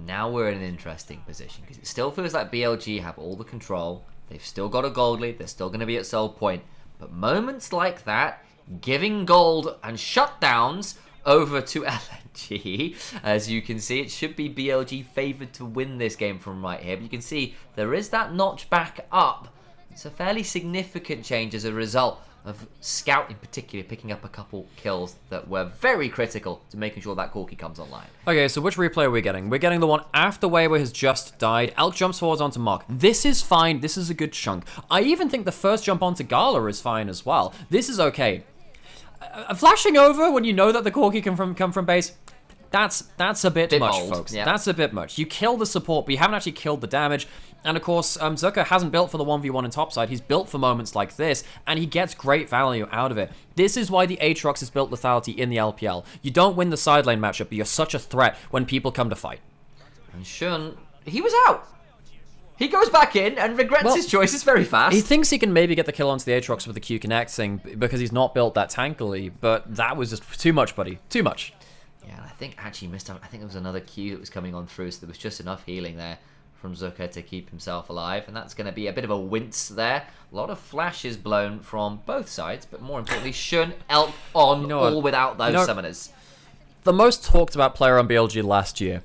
now we're in an interesting position because it still feels like BLG have all the control. They've still got a gold lead. They're still going to be at soul point. But moments like that, giving gold and shutdowns over to LNG, as you can see, it should be BLG favored to win this game from right here. But you can see there is that notch back up. It's a fairly significant change as a result of Scout in particular picking up a couple kills that were very critical to making sure that Corki comes online. Okay, so which replay are we getting? We're getting the one after Weiwei has just died. Elk jumps forwards onto Mark. This is fine. This is a good chunk. I even think the first jump onto Gala is fine as well. This is okay. Flashing over when you know that the Corki can come from base, that's a bit much, bold, folks. Yeah. That's a bit much. You kill the support, but you haven't actually killed the damage. And of course, Zucker hasn't built for the 1v1 in topside. He's built for moments like this, and he gets great value out of it. This is why the Aatrox is built lethality in the LPL. You don't win the side lane matchup, but you're such a threat when people come to fight. And Shun, he was out. He goes back in and regrets his choices very fast. He thinks he can maybe get the kill onto the Aatrox with the Q connecting because he's not built that tankily, but that was just too much, buddy. Too much. Yeah, and I think actually missed out. I think there was another Q that was coming on through, so there was just enough healing there from Zucker to keep himself alive, and that's going to be a bit of a wince there. A lot of flashes blown from both sides, but more importantly, Shun, Elk on, all without those summoners. The most talked about player on BLG last year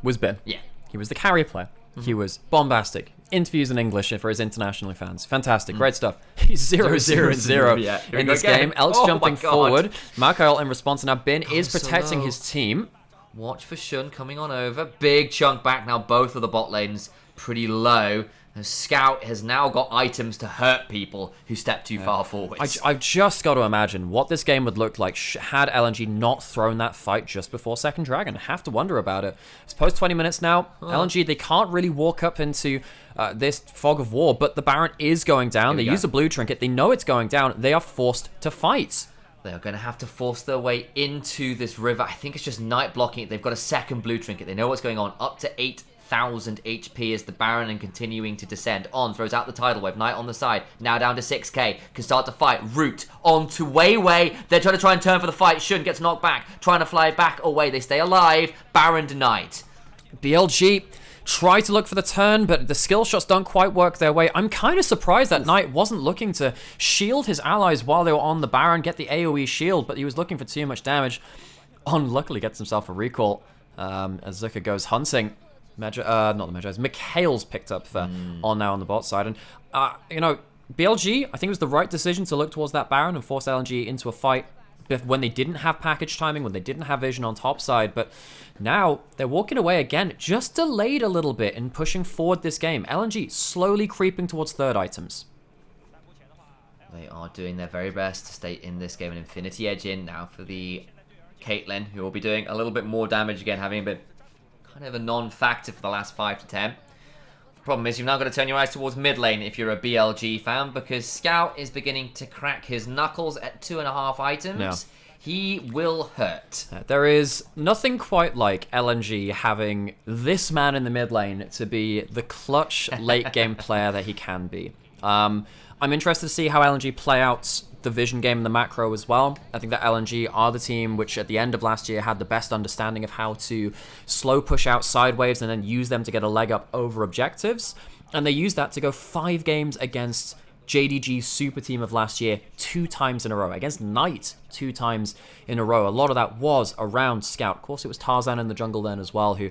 was Bin. Yeah. He was the carry player. He was bombastic. Interviews in English for his international fans. Fantastic. Great stuff. He's 0-0-0 in this game. Elk's jumping forward. Markail in response. Now Bin is protecting his team. Watch for Shun coming on over. Big chunk back now. Both of the bot lanes pretty low. And Scout has now got items to hurt people who step too far forward. I've just got to imagine what this game would look like had LNG not thrown that fight just before Second Dragon. I have to wonder about it. It's post 20 minutes now. LNG, they can't really walk up into this fog of war, but the Baron is going down. They use a blue trinket. They know it's going down. They are forced to fight. They are going to have to force their way into this river. I think it's just Knight blocking it. They've got a second blue trinket. They know what's going on. Up to 8,000 HP as the Baron and continuing to descend on. Throws out the tidal wave. Knight on the side. Now down to 6k. Can start to fight. Root onto Weiwei. They're trying to turn for the fight. Shun gets knocked back. Trying to fly back away. They stay alive. Baron denied. BLG try to look for the turn, but the skill shots don't quite work their way. I'm kind of surprised that Knight wasn't looking to shield his allies while they were on the Baron, get the AoE shield, but he was looking for too much damage. Luckily gets himself a recall as Zucker goes hunting. Not the Magi, Mikhail's picked up for on now on the bot side. And, you know, BLG, I think it was the right decision to look towards that Baron and force LNG into a fight when they didn't have package timing, when they didn't have vision on top side. But now they're walking away again, just delayed a little bit in pushing forward this game. LNG slowly creeping towards third items. They are doing their very best to stay in this game. An Infinity Edge in now for the Caitlyn, who will be doing a little bit more damage again, having been kind of a non-factor for the last 5 to 10. The problem is you've now got to turn your eyes towards mid lane if you're a BLG fan, because Scout is beginning to crack his knuckles at 2.5 items. Yeah. He will hurt. There is nothing quite like LNG having this man in the mid lane to be the clutch late game player that he can be. I'm interested to see how LNG play out the vision game and the macro as well. I think that LNG are the team which at the end of last year had the best understanding of how to slow push out side waves and then use them to get a leg up over objectives. And they used that to go 5 games against JDG's super team of last year 2 times in a row, against Knight 2 times in a row. A lot of that was around Scout. Of course, it was Tarzan in the jungle then as well, who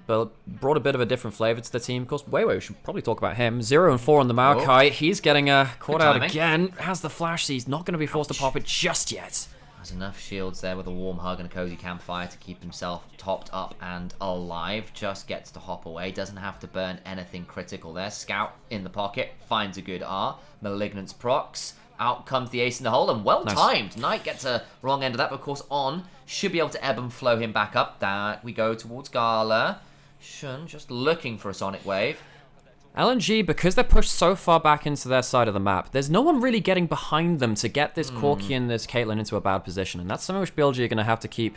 but brought a bit of a different flavor to the team. Of course, we should probably talk about him. 0-4 on the Maokai. He's getting caught out again. Has the flash. He's not going to be forced to pop it just yet. Has enough shields there with a warm hug and a cozy campfire to keep himself topped up and alive. Just gets to hop away. Doesn't have to burn anything critical there. Scout in the pocket. Finds a good R. Malignance procs. Out comes the ace in the hole, and well timed. Knight gets a wrong end of that, but of course On should be able to ebb and flow him back up. That we go towards Gala. Shun just looking for a sonic wave. LNG, because they're pushed so far back into their side of the map, there's no one really getting behind them to get this Corki and this Caitlyn into a bad position, and that's something which BLG are going to have to keep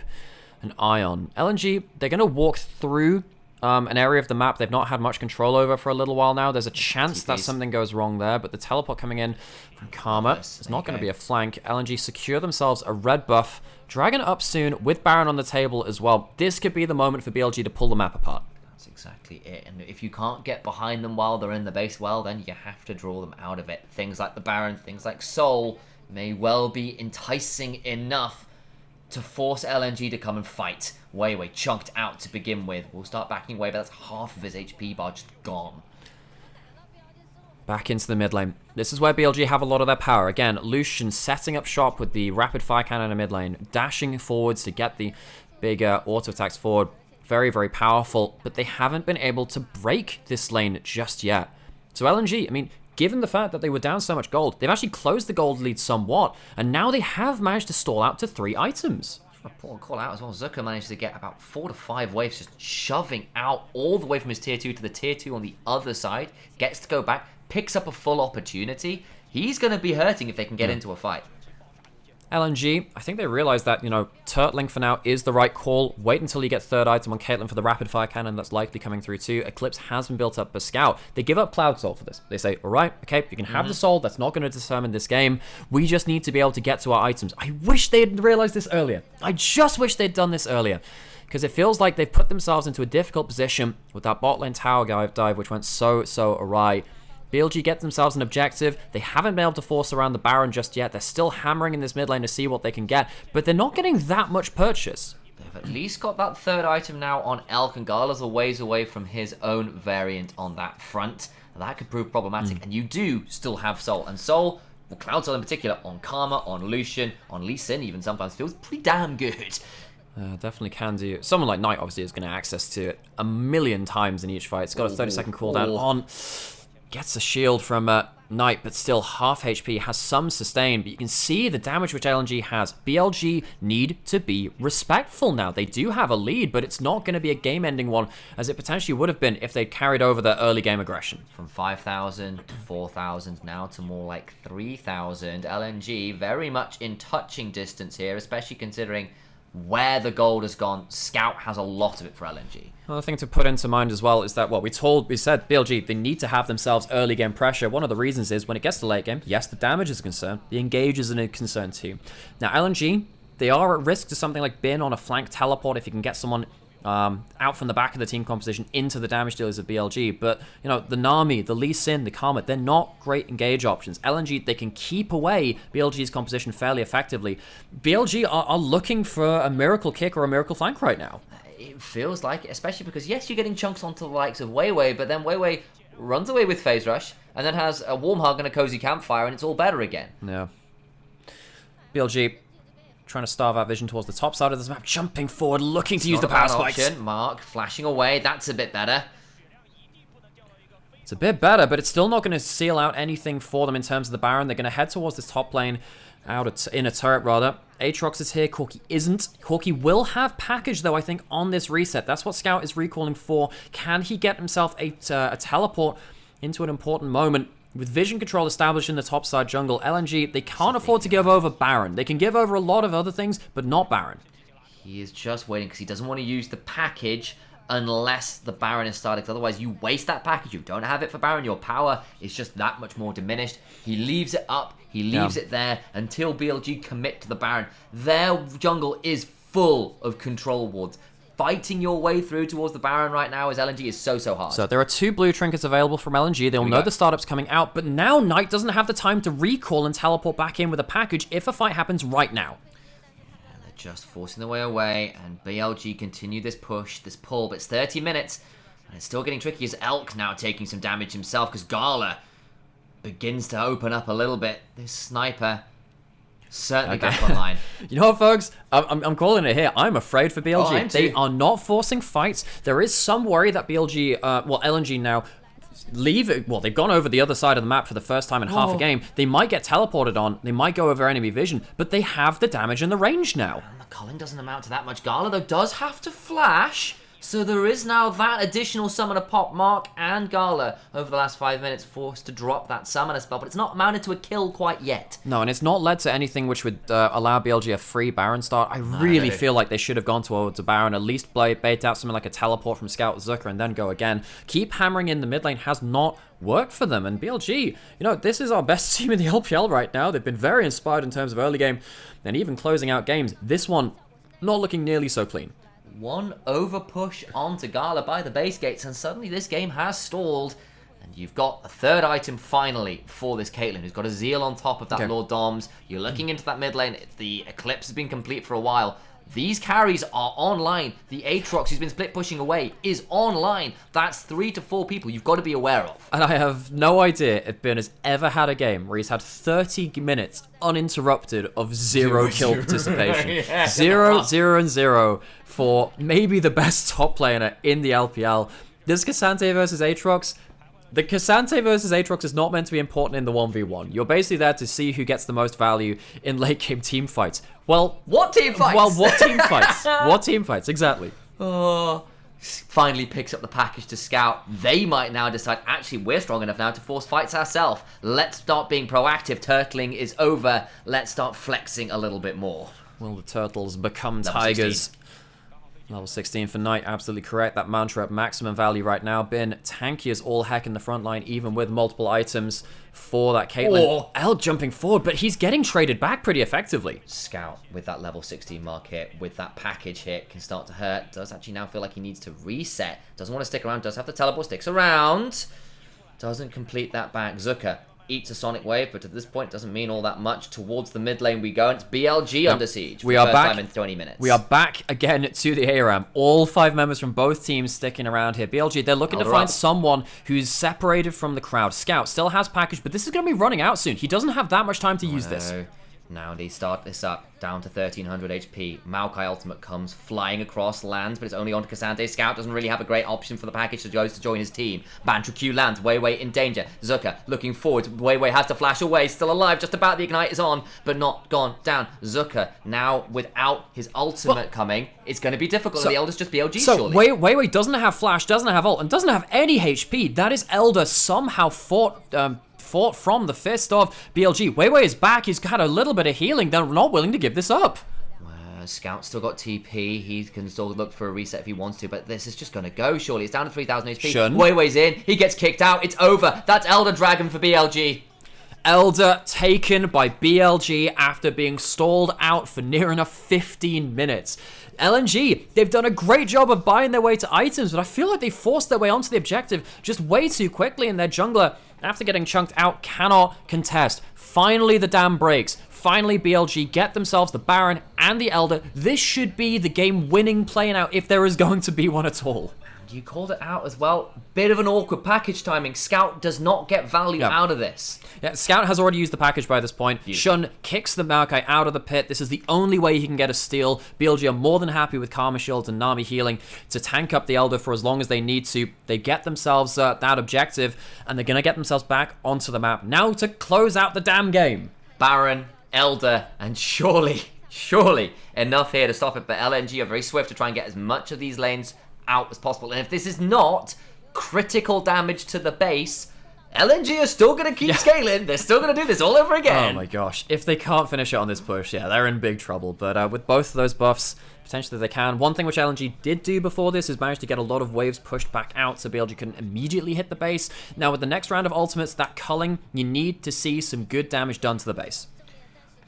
an eye on. LNG, they're going to walk through an area of the map they've not had much control over for a little while now. There's a chance that something goes wrong there, but the teleport coming in from Karma is not going to be a flank. LNG secure themselves a red buff. Dragon up soon with Baron on the table as well. This could be the moment for BLG to pull the map apart. That's exactly it. And if you can't get behind them while they're in the base, well, then you have to draw them out of it. Things like the Baron, things like Soul may well be enticing enough to force LNG to come and fight. Wei chunked out to begin with. We'll start backing away, but that's half of his HP bar just gone. Back into the mid lane. This is where BLG have a lot of their power. Again, Lucian setting up shop with the rapid fire cannon in mid lane, dashing forwards to get the bigger auto attacks forward. Very, very powerful, but they haven't been able to break this lane just yet. So LNG, I mean, given the fact that they were down so much gold, they've actually closed the gold lead somewhat, and now they have managed to stall out to 3 items. Important call out as well. Zucker managed to get about 4 to 5 waves, just shoving out all the way from his tier 2 to the tier 2 on the other side. Gets to go back, picks up a full opportunity. He's going to be hurting if they can get into a fight. LNG, I think they realize that, you know, turtling for now is the right call. Wait until you get 3rd item on Caitlyn for the rapid fire cannon that's likely coming through too. Eclipse has been built up for Scout. They give up Cloud Soul for this. They say, all right, okay, you can have the soul. That's not going to determine this game. We just need to be able to get to our items. I wish they had realized this earlier. I just wish they'd done this earlier. Because it feels like they've put themselves into a difficult position with that bot lane tower dive, which went so awry. BLG get themselves an objective. They haven't been able to force around the Baron just yet. They're still hammering in this mid lane to see what they can get, but they're not getting that much purchase. They've at least got that 3rd item now on Elk, and Gala's a ways away from his own variant on that front. That could prove problematic, and you do still have Soul. And Soul, well, Cloud Soul in particular, on Karma, on Lucian, on Lee Sin even sometimes feels pretty damn good. Definitely can do. Someone like Knight obviously is going to access to it a million times in each fight. It's got a 30-second cooldown on. Gets a shield from Knight, but still half HP, has some sustain, but you can see the damage which LNG has. BLG need to be respectful now. They do have a lead, but it's not going to be a game-ending one, as it potentially would have been if they'd carried over their early game aggression. From 5,000 to 4,000, now to more like 3,000. LNG very much in touching distance here, especially considering where the gold has gone. Scout has a lot of it for LNG. Another thing to put into mind as well is that we said BLG, they need to have themselves early game pressure. One of the reasons is when it gets to late game, yes, the damage is a concern, the engage is a concern too. Now LNG, they are at risk to something like Bin on a flank teleport if you can get someone out from the back of the team composition into the damage dealers of BLG. But, you know, the Nami, the Lee Sin, the Karma, they're not great engage options. LNG, they can keep away BLG's composition fairly effectively. BLG are looking for a miracle kick or a miracle flank right now. It feels like it, especially because, yes, you're getting chunks onto the likes of Weiwei, but then Weiwei runs away with Phase Rush and then has a warm hug and a cozy campfire, and it's all better again. Yeah. BLG trying to starve out vision towards the top side of this map, jumping forward, looking to use the power spikes. Mark flashing away, that's a bit better. It's a bit better, but it's still not going to seal out anything for them in terms of the Baron. They're going to head towards this top lane, in a turret rather. Aatrox is here, Corki isn't. Corki will have package though, I think, on this reset. That's what Scout is recalling for. Can he get himself a teleport into an important moment? With vision control established in the top side jungle, LNG, they can't afford to give over Baron. They can give over a lot of other things, but not Baron. He is just waiting because he doesn't want to use the package unless the Baron is started. Because otherwise, you waste that package. You don't have it for Baron. Your power is just that much more diminished. He leaves it up. He leaves it there until BLG commit to the Baron. Their jungle is full of control wards. Fighting your way through towards the Baron right now as LNG is so hard. So there are 2 blue trinkets available from LNG. They'll know the startup's coming out, but now Knight doesn't have the time to recall and teleport back in with a package if a fight happens right now. And they're just forcing their way away, and BLG continue this push, this pull, but it's 30 minutes, and it's still getting tricky as Elk now taking some damage himself because Gala begins to open up a little bit. This sniper certainly back online. You know what, folks? I'm calling it here. I'm afraid for BLG. Oh, they are not forcing fights. There is some worry that BLG, LNG now leave it. Well, they've gone over the other side of the map for the first time in half a game. They might get teleported on. They might go over enemy vision, but they have the damage and the range now. And the culling doesn't amount to that much. Gala, though, does have to flash. So there is now that additional summoner pop. Mark and Gala over the last 5 minutes forced to drop that summoner spell, but it's not amounted to a kill quite yet. No, and it's not led to anything which would allow BLG a free Baron start. I really feel like they should have gone towards a Baron, at least bait out something like a teleport from Scout Zucker and then go again. Keep hammering in the mid lane has not worked for them, and BLG, you know, this is our best team in the LPL right now. They've been very inspired in terms of early game and even closing out games. This one, not looking nearly so clean. One over push onto Gala by the base gates, and suddenly this game has stalled. And you've got a third item finally for this Caitlyn, who's got a Zeal on top of that Lord Doms. You're looking into that mid lane. The Eclipse has been complete for a while. These carries are online. The Aatrox, who's been split pushing away, is online. That's 3 to 4 people you've got to be aware of. And I have no idea if Ben has ever had a game where he's had 30 minutes uninterrupted of zero kill participation. 0, 0, and 0 for maybe the best top laner in the LPL. This Cassante versus Aatrox, the Cassante versus Aatrox is not meant to be important in the 1v1. You're basically there to see who gets the most value in late game team fights. Well, what team fights? Well, what team fights? What team fights? Exactly. Oh, finally picks up the package to Scout. They might now decide, actually, we're strong enough now to force fights ourselves. Let's start being proactive. Turtling is over. Let's start flexing a little bit more. Will the turtles become tigers? 16. Level 16 for Knight, absolutely correct. That mantra at maximum value right now. Been tanky as all heck in the front line, even with multiple items for that Caitlyn. L jumping forward, but he's getting traded back pretty effectively. Scout with that level 16 mark hit, with that package hit, can start to hurt. Does actually now feel like he needs to reset. Doesn't want to stick around, does have the teleport, sticks around. Doesn't complete that back. Zucker eats a Sonic Wave, but at this point doesn't mean all that much. Towards the mid lane we go, and it's BLG under siege for the first time in 20 minutes. We are back again to the ARAM. All 5 members from both teams sticking around here. BLG, they're looking to find someone who's separated from the crowd. Scout still has package, but this is going to be running out soon. He doesn't have that much time to use this. Now they start this up, down to 1300 HP. Maokai ultimate comes flying across, lands, but it's only onto Cassante. Scout doesn't really have a great option for the package, so goes to join his team. Bantra Q lands, Weiwei in danger. Zucker looking forward, Weiwei has to flash away, still alive, just about the ignite is on, but not gone down. Zucker, now without his ultimate coming, it's going to be difficult, and the Elder's just BLG, surely. Weiwei doesn't have flash, doesn't have ult, and doesn't have any HP. That is Elder somehow fought from the fist of BLG. Weiwei is back. He's had a little bit of healing. They're not willing to give this up. Scout's still got TP. He can still look for a reset if he wants to, but this is just going to go, surely. It's down to 3000 HP. Shouldn't. Weiwei's in. He gets kicked out. It's over. That's Elder Dragon for BLG. Elder taken by BLG after being stalled out for near enough 15 minutes. LNG, they've done a great job of buying their way to items, but I feel like they forced their way onto the objective just way too quickly, and their jungler, after getting chunked out, cannot contest. Finally, the dam breaks. Finally, BLG get themselves the Baron and the Elder. This should be the game-winning play now, if there is going to be one at all. You called it out as well. Bit of an awkward package timing. Scout does not get value out of this. Yeah, Scout has already used the package by this point. Shun kicks the Maokai out of the pit. This is the only way he can get a steal. BLG are more than happy with Karma Shields and Nami healing to tank up the Elder for as long as they need to. They get themselves that objective, and they're going to get themselves back onto the map. Now to close out the damn game. Baron, Elder, and surely enough here to stop it. But LNG are very swift to try and get as much of these lanes out as possible. And if this is not critical damage to the base, LNG are still going to keep scaling. They're still going to do this all over again. Oh my gosh. If they can't finish it on this push, yeah, they're in big trouble. But with both of those buffs, potentially they can. One thing which LNG did do before this is manage to get a lot of waves pushed back out so BLG couldn't immediately hit the base. Now with the next round of ultimates, that culling, you need to see some good damage done to the base.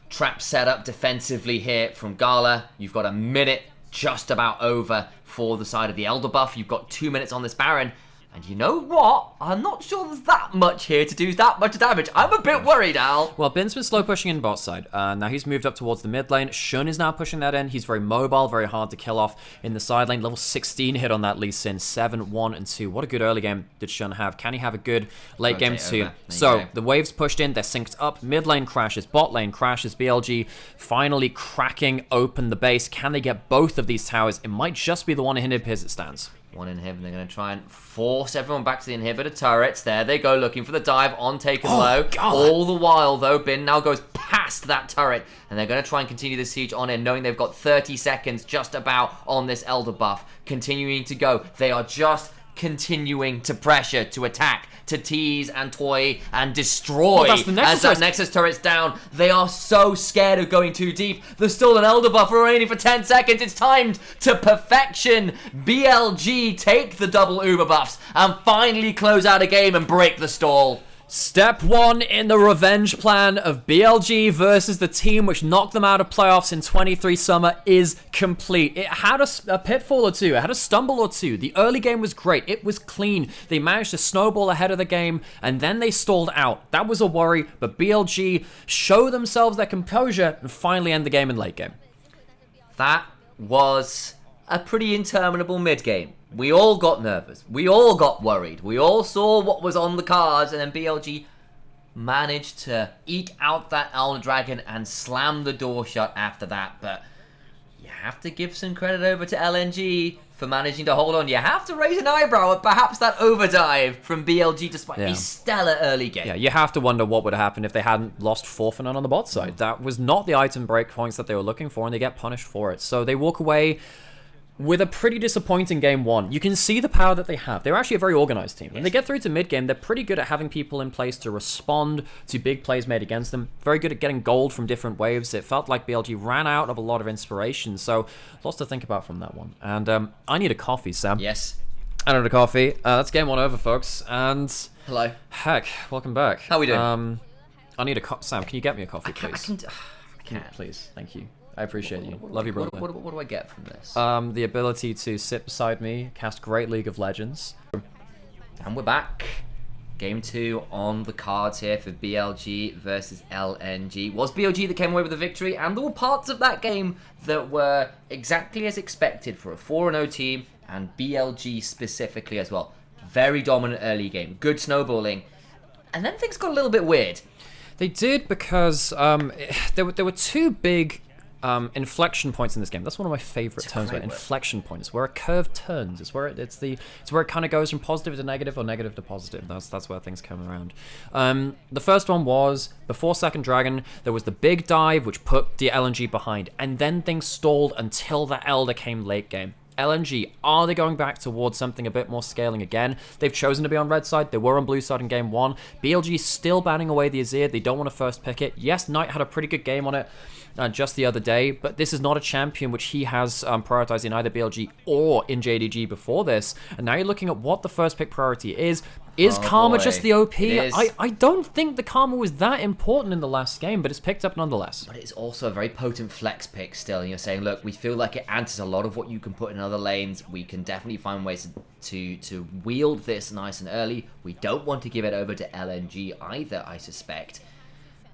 Trap set up defensively here from Gala. You've got a minute just about over for the side of the Elder buff. You've got 2 minutes on this Baron. And you know what? I'm not sure there's that much here to do that much damage. I'm a bit worried, Al. Well, Bin's been slow pushing in bot side. Now he's moved up towards the mid lane. Shun is now pushing that in. He's very mobile, very hard to kill off in the side lane. Level 16 hit on that Lee Sin. 7, 1, and 2. What a good early game did Shun have. Can he have a good late game too? So the waves pushed in. They're synced up. Mid lane crashes. Bot lane crashes. BLG finally cracking open the base. Can they get both of these towers? It might just be the one inhib as it stands. One inhib, they're going to try and force everyone back to the inhibitor turrets. There they go, looking for the dive on Taken Low. God. All the while, though, Bin now goes past that turret, and they're going to try and continue the siege on in, knowing they've got 30 seconds just about on this Elder buff. Continuing to go. They are just continuing to pressure, to attack, to tease and toy and destroy. That's the Nexus as that Nexus turret's down, they are so scared of going too deep. There's still an Elder buff remaining for 10 seconds. It's timed to perfection. BLG take the double Uber buffs and finally close out a game and break the stall. Step 1 in the revenge plan of BLG versus the team which knocked them out of playoffs in 23 summer is complete. It had a pitfall or two. It had a stumble or two. The early game was great. It was clean. They managed to snowball ahead of the game, and then they stalled out. That was a worry, but BLG show themselves their composure and finally end the game in late game. That was a pretty interminable mid game. We all got nervous. We all got worried. We all saw what was on the cards, and then BLG managed to eke out that Elder Dragon and slam the door shut after that. But you have to give some credit over to LNG for managing to hold on. You have to raise an eyebrow at perhaps that overdive from BLG despite a stellar early game. Yeah, you have to wonder what would have happened if they hadn't lost 4-0 on the bot side. That was not the item breakpoints that they were looking for, and they get punished for it. So they walk away with a pretty disappointing game one. You can see the power that they have. They're actually a very organized team. When they get through to mid-game, they're pretty good at having people in place to respond to big plays made against them. Very good at getting gold from different waves. It felt like BLG ran out of a lot of inspiration, so lots to think about from that one. And I need a coffee, Sam. Yes. I need a coffee. That's game one over, folks. And hello. Heck, welcome back. How we doing? I need a Sam, can you get me a coffee, please? I can. Please, thank you. I appreciate you. Love you, brother. What do I get from this? The ability to sit beside me, cast Great League of Legends. And we're back. Game 2 on the cards here for BLG versus LNG. It was BLG that came away with the victory, and there were parts of that game that were exactly as expected for a 4-0 team, and BLG specifically as well. Very dominant early game, good snowballing, and then things got a little bit weird. They did because there were two big inflection points in this game. That's one of my favorite terms, about inflection points, where a curve turns. It's where it kind of goes from positive to negative or negative to positive. That's where things come around. The first one was before second dragon. There was the big dive which put the LNG behind, and then things stalled until the Elder came late game. LNG, are they going back towards something a bit more scaling again? They've chosen to be on red side. They were on blue side in game 1. BLG still banning away the Azir. They don't want to first pick it. Yes, Knight had a pretty good game on it. just the other day, but this is not a champion which he has prioritized in either BLG or in JDG before this. And now you're looking at what the first pick priority is. Is Karma boy. just the OP? It is. I don't think the Karma was that important in the last game, but it's picked up nonetheless. But it's also a very potent flex pick still. And you're saying, look, we feel like it answers a lot of what you can put in other lanes. We can definitely find ways to wield this nice and early. We don't want to give it over to LNG either, I suspect.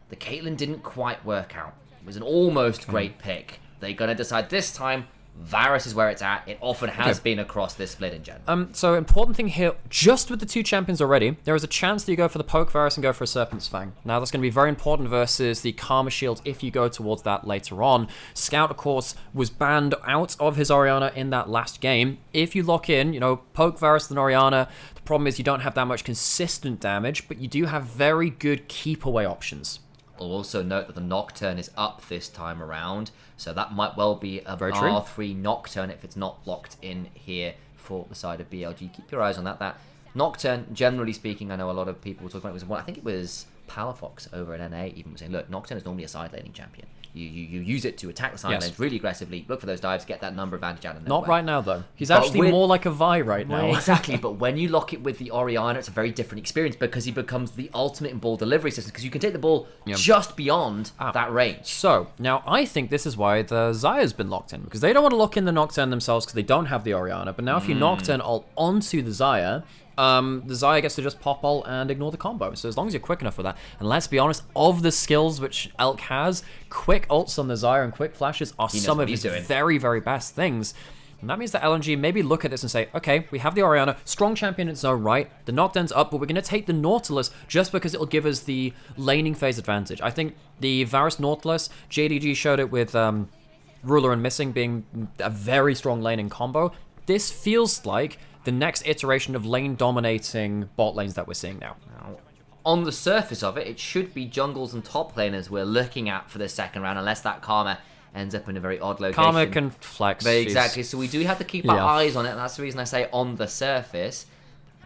The Caitlyn didn't quite work out. It was an almost great pick. They're going to decide this time Varus is where it's at. It often has been across this split in general. So important thing here, just with the two champions already, there is a chance that you go for the Poke Varus and go for a Serpent's Fang. Now that's going to be very important versus the Karma Shield if you go towards that later on. Scout, of course, was banned out of his Orianna in that last game. If you lock in, Poke Varus and Orianna, the problem is you don't have that much consistent damage, but you do have very good keep away options. I'll also note that the Nocturne is up this time around, so that might well be a Very true. R3 Nocturne if it's not locked in here for the side of BLG. Keep your eyes on that. That Nocturne, generally speaking, I know a lot of people talk about it. I think it was Palafox over at NA even was saying, look, Nocturne is normally a side laning champion. You use it to attack the side lanes really aggressively, look for those dives, get that number advantage out of them. Not right now, though. He's actually more like a Vi right now. Well, exactly, but when you lock it with the Orianna, it's a very different experience because he becomes the ultimate in ball delivery system because you can take the ball just beyond that range. So, now I think this is why the Xayah's been locked in, because they don't want to lock in the Nocturne themselves because they don't have the Orianna, but now if you Nocturne ult onto the Xayah, the Xayah gets to just pop ult and ignore the combo. So as long as you're quick enough for that, and let's be honest, of the skills which Elk has, quick ults on the Xayah and quick flashes are some of his very, very best things. And that means that LNG maybe look at this and say, okay, we have the Orianna, strong champion in its own right, the Nocturne's up, but we're going to take the Nautilus just because it'll give us the laning phase advantage. I think the Varus Nautilus, JDG showed it with Ruler and Missing being a very strong laning combo. This feels like the next iteration of lane-dominating bot lanes that we're seeing now. On the surface of it, it should be jungles and top laners we're looking at for the second round, unless that Karma ends up in a very odd location. Karma can flex. Exactly, so we do have to keep our eyes on it, and that's the reason I say on the surface.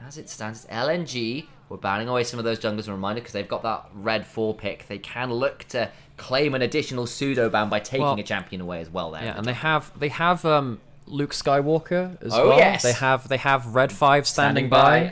As it stands, it's LNG. We're banning away some of those junglers, a reminder, because they've got that red 4 pick. They can look to claim an additional pseudo-ban by taking a champion away as well there. Yeah, and they have Luke Skywalker as well. Yes. They have Red 5 standing by.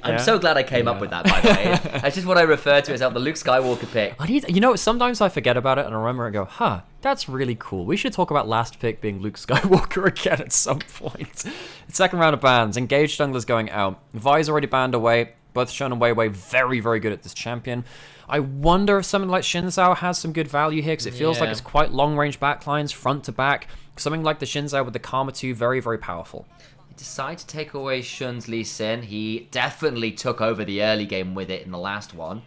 I'm so glad I came up with that, by the way. That's just what I refer to as the Luke Skywalker pick. Sometimes I forget about it and I remember and go, that's really cool. We should talk about last pick being Luke Skywalker again at some point. Second round of bans. Engaged junglers going out. Vi's already banned away. Both Shun and Wei Wei very, very good at this champion. I wonder if something like Xin Zhao has some good value here because it feels like it's quite long-range backlines, front to back. Something like the Xin Zhao with the Karma 2, very, very powerful. He decided to take away Shun's Lee Sin. He definitely took over the early game with it in the last one.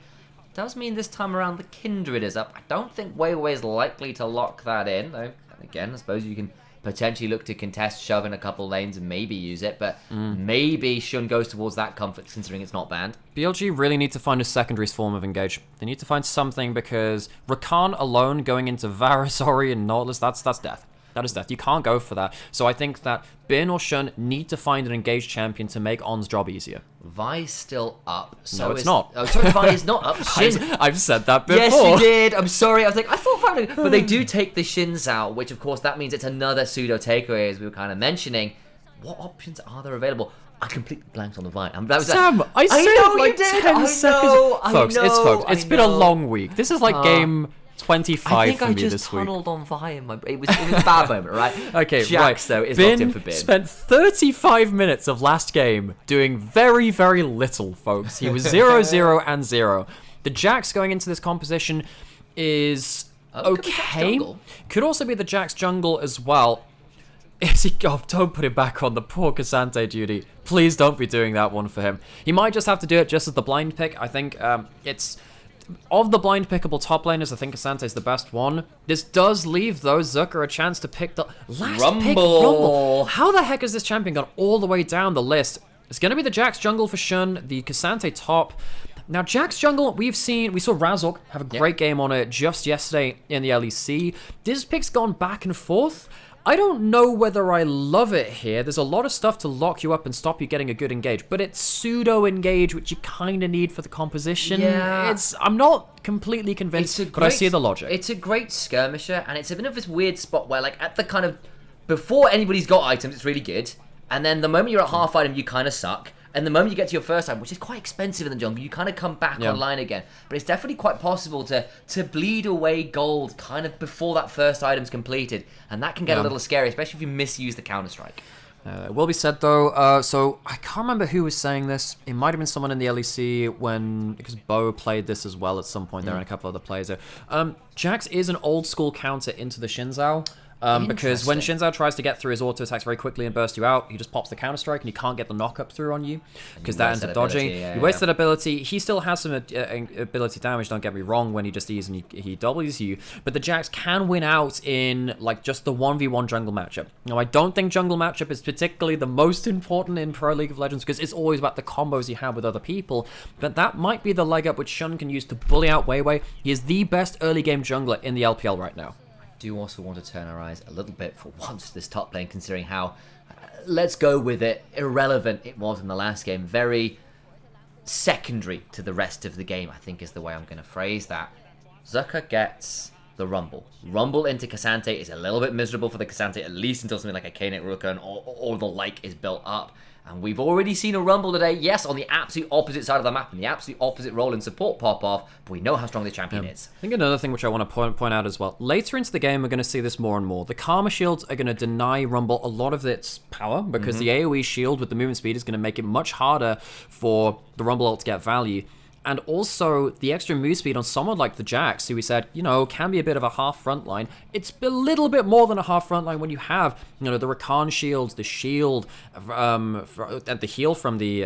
Does mean this time around the Kindred is up. I don't think Wei Wei is likely to lock that in, though. Again, I suppose you can potentially look to contest, shove in a couple lanes and maybe use it, but maybe Shun goes towards that comfort considering it's not banned. BLG really need to find a secondary form of engage. They need to find something because Rakan alone going into Varus, Ori, and Nautilus, that's death. That is death. You can't go for that. So I think that Bin or Shun need to find an engaged champion to make On's job easier. Vi's still up. So no, it's not. Oh, sorry, Vi is not up. I've said that before. Yes, you did. I'm sorry. I thought finally. But they do take the Shins out, which of course that means it's another pseudo takeaway, as we were kind of mentioning. What options are there available? I completely blanked on the Vi. Sam, I said know like you did. 10 seconds. Folks, it's been a know. long week. This is like game 25 for me this week. I think I just tunneled on Vi in my... It was a bad moment, right? Okay, Jax, though, is locked in for Bin. Spent 35 minutes of last game doing very, very little, folks. He was 0-0 and 0. The Jax going into this composition is okay. Could also be the Jax jungle as well. Don't put him back on the poor Cassante duty. Please don't be doing that one for him. He might just have to do it just as the blind pick. I think it's... Of the blind pickable top laners, I think Cassante is the best one. This does leave, though, Zucker a chance to pick the last pick. Rumble. How the heck has this champion gone all the way down the list? It's going to be the Jax jungle for Shun, the Cassante top. Now, Jack's jungle, we saw Razork have a great game on it just yesterday in the LEC. This pick's gone back and forth. I don't know whether I love it here. There's a lot of stuff to lock you up and stop you getting a good engage, but it's pseudo-engage, which you kind of need for the composition. Yeah. I'm not completely convinced, but I see the logic. It's a great skirmisher, and it's a bit of this weird spot where, like, at the kind of... Before anybody's got items, it's really good, and then the moment you're at half item, you kind of suck. And the moment you get to your first item, which is quite expensive in the jungle, you kind of come back online again. But it's definitely quite possible to bleed away gold kind of before that first item's completed. And that can get a little scary, especially if you misuse the Counter-Strike. It will be said, though, so I can't remember who was saying this. It might have been someone in the LEC because Bo played this as well at some point there and a couple other players there. Jax is an old-school counter into the Xin Zhao. Because when Xin Zhao tries to get through his auto attacks very quickly and burst you out, he just pops the counter strike and you can't get the knock up through on you because that ends up dodging. You waste that ability. He still has some ability damage, don't get me wrong, when he just E's and he W's you. But the Jax can win out in like just the 1v1 jungle matchup. Now, I don't think jungle matchup is particularly the most important in Pro League of Legends because it's always about the combos you have with other people. But that might be the leg up which Shun can use to bully out Weiwei. He is the best early game jungler in the LPL right now. Do also want to turn our eyes a little bit for once to this top lane, considering how, let's go with it, irrelevant it was in the last game. Very secondary to the rest of the game, I think is the way I'm going to phrase that. Zucker gets the Rumble. Rumble into Cassante is a little bit miserable for the Cassante, at least until something like a Kanek Rukan or the like is built up. And we've already seen a Rumble today, yes, on the absolute opposite side of the map, and the absolute opposite role in support pop-off, but we know how strong the champion is. I think another thing which I want to point out as well, later into the game, we're going to see this more and more. The Karma shields are going to deny Rumble a lot of its power, because the AoE shield with the movement speed is going to make it much harder for the Rumble ult to get value. And also, the extra move speed on someone like the Jax, who we said, can be a bit of a half front line. It's a little bit more than a half front line when you have, the Rakan shields, the shield, and the heal from the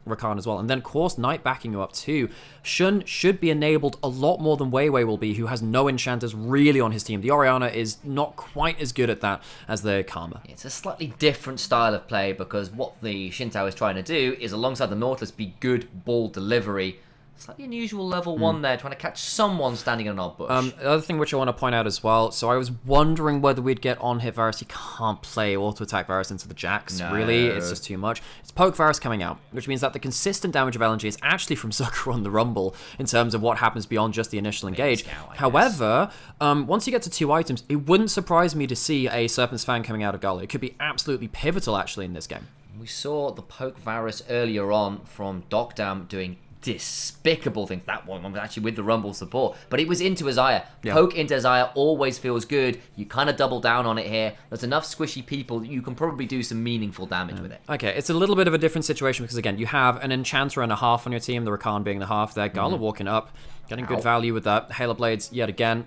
Rakan as well. And then, of course, Knight backing you up too. Shun should be enabled a lot more than Weiwei will be, who has no enchanters really on his team. The Orianna is not quite as good at that as the Karma. It's a slightly different style of play, because what the Shinto is trying to do is, alongside the Nautilus, be good ball delivery. Slightly unusual level 1 there, trying to catch someone standing in an odd bush. The other thing which I want to point out as well, so I was wondering whether we'd get on-hit Varus. You can't play auto-attack Varus into the Jax, really. It's just too much. It's poke Varus coming out, which means that the consistent damage of LNG is actually from Zucker on the Rumble in terms of what happens beyond just the initial engage. However, once you get to 2 items, it wouldn't surprise me to see a Serpent's Fang coming out of Gully. It could be absolutely pivotal, actually, in this game. We saw the poke Varus earlier on from Dokdam doing despicable things. That one was actually with the Rumble support, but it was into Isaiah. Poke into Isaiah always feels good. You kind of double down on it here. There's enough squishy people that you can probably do some meaningful damage with it. Okay, it's a little bit of a different situation because, again, you have an Enchanter and a half on your team, the Rakan being the half there. Gala walking up, getting good value with that. Halo Blades, yet again.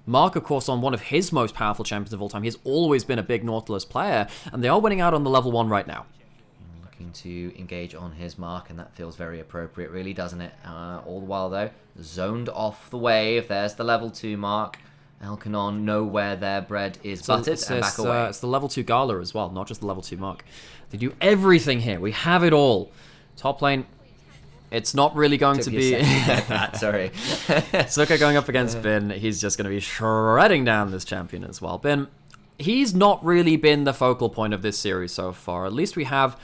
Mark, of course, on one of his most powerful champions of all time. He's always been a big Nautilus player, and they are winning out on the level 1 right now. To engage on his mark, and that feels very appropriate, really, doesn't it? All the while, though, zoned off the wave. There's the level 2 mark. Elkanon know where their bread is buttered and back away. It's the level 2 Gala as well, not just the level 2 mark. They do everything here. We have it all. Top lane, it's not really going to be... Sorry. Zucker going up against Bin. He's just going to be shredding down this champion as well. Bin, he's not really been the focal point of this series so far. At least we have...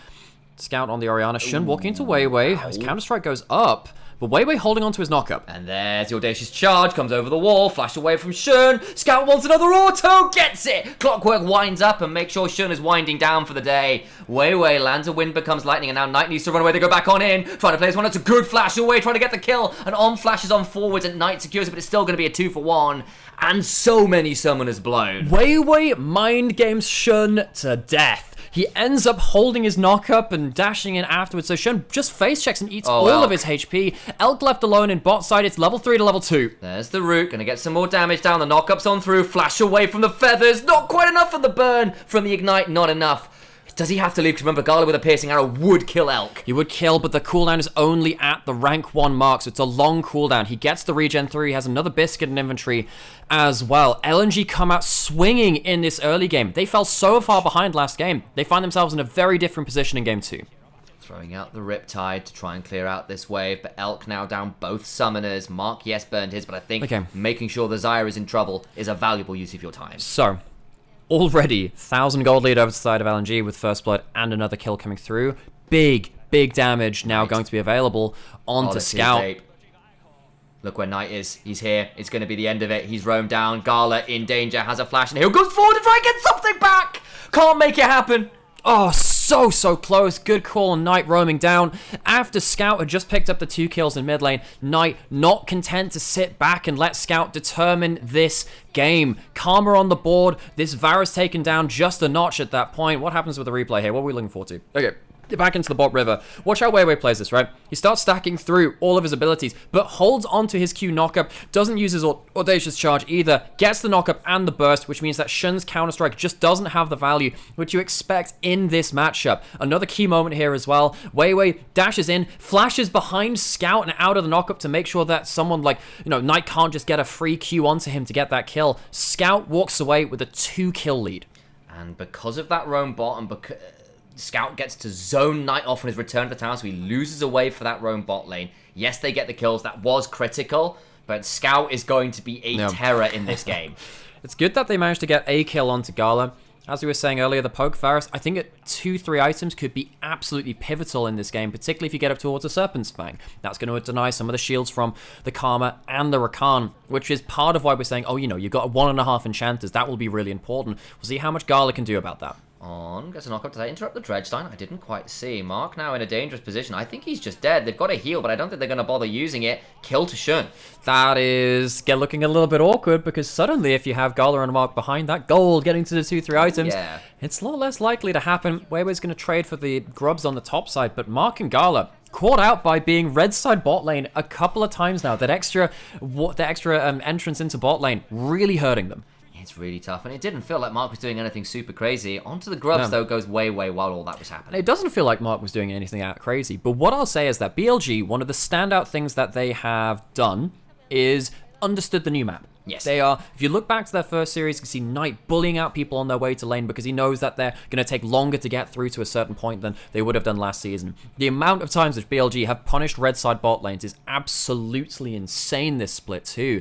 Scout on the Orianna. Shun walking into Weiwei. His counter-strike goes up, but Weiwei holding onto his knock-up. And there's the audacious charge. Comes over the wall. Flash away from Shun. Scout wants another auto. Gets it. Clockwork winds up and makes sure Shun is winding down for the day. Weiwei lands a wind, becomes lightning, and now Knight needs to run away. They go back on in. Trying to play this one. It's a good flash away. Trying to get the kill. And on flashes on forwards, and Knight secures it, but it's still going to be a 2-for-1. And so many summoners blown. Weiwei mind games Shun to death. He ends up holding his knock-up and dashing in afterwards, so Shun just face checks and eats all of his HP. Elk left alone in bot side, it's level 3 to level 2. There's the root, gonna get some more damage down, the knock-up's on through, flash away from the feathers, not quite enough for the burn from the ignite, not enough. Does he have to leave? Because remember, Gala with a piercing arrow would kill Elk. He would kill, but the cooldown is only at the rank 1 mark, so it's a long cooldown. He gets the regen 3, he has another biscuit in inventory as well. LNG come out swinging in this early game. They fell so far behind last game. They find themselves in a very different position in game 2. Throwing out the Riptide to try and clear out this wave, but Elk now down both summoners. Mark, yes, burned his, but I think making sure the Zyra is in trouble is a valuable use of your time. So, already 1,000 gold lead over to the side of LNG with First Blood and another kill coming through. Big damage now going to be available onto Scout. Look where Knight is. He's here. It's going to be the end of it. He's roamed down. Gala in danger, has a flash, and he'll goes forward to try and get something back. Can't make it happen. Oh, so close. Good call on Knight roaming down. After Scout had just picked up the 2 kills in mid lane, Knight not content to sit back and let Scout determine this game. Karma on the board. This Varus taken down just a notch at that point. What happens with the replay here? What are we looking forward to? Okay. Back into the bot river. Watch how Weiwei plays this, right? He starts stacking through all of his abilities, but holds onto his Q knockup, doesn't use his Audacious Charge either, gets the knockup and the burst, which means that Shun's Counter-Strike just doesn't have the value which you expect in this matchup. Another key moment here as well. Weiwei dashes in, flashes behind Scout and out of the knockup to make sure that someone like, Knight can't just get a free Q onto him to get that kill. Scout walks away with a 2-kill lead. And because of that roam bot and because Scout gets to zone Knight off on his return to the tower, so he loses away for that roam bot lane. Yes, they get the kills. That was critical, but Scout is going to be a terror in this game. It's good that they managed to get a kill onto Gala. As we were saying earlier, the poke Varus, I think at 2-3 items could be absolutely pivotal in this game, particularly if you get up towards a Serpent's Fang. That's going to deny some of the shields from the Karma and the Rakan, which is part of why we're saying, you've got 1.5 enchanters. That will be really important. We'll see how much Gala can do about that. Gets a knockup. Did I interrupt the Dredgestein? I didn't quite see. Mark now in a dangerous position. I think he's just dead. They've got a heal, but I don't think they're going to bother using it. Kill to Shun. That is looking a little bit awkward, because suddenly if you have Gala and Mark behind that gold getting to the 2-3 items, it's a lot less likely to happen. Weiwei's going to trade for the grubs on the top side, but Mark and Gala caught out by being red side bot lane a couple of times now. That extra entrance into bot lane really hurting them. It's really tough, and it didn't feel like Mark was doing anything super crazy. Onto the grubs, though, goes Weiwei while all that was happening. It doesn't feel like Mark was doing anything that crazy, but what I'll say is that BLG, one of the standout things that they have done is understood the new map. Yes. They are, if you look back to their first series, you can see Knight bullying out people on their way to lane because he knows that they're going to take longer to get through to a certain point than they would have done last season. The amount of times which BLG have punished red side bot lanes is absolutely insane this split too.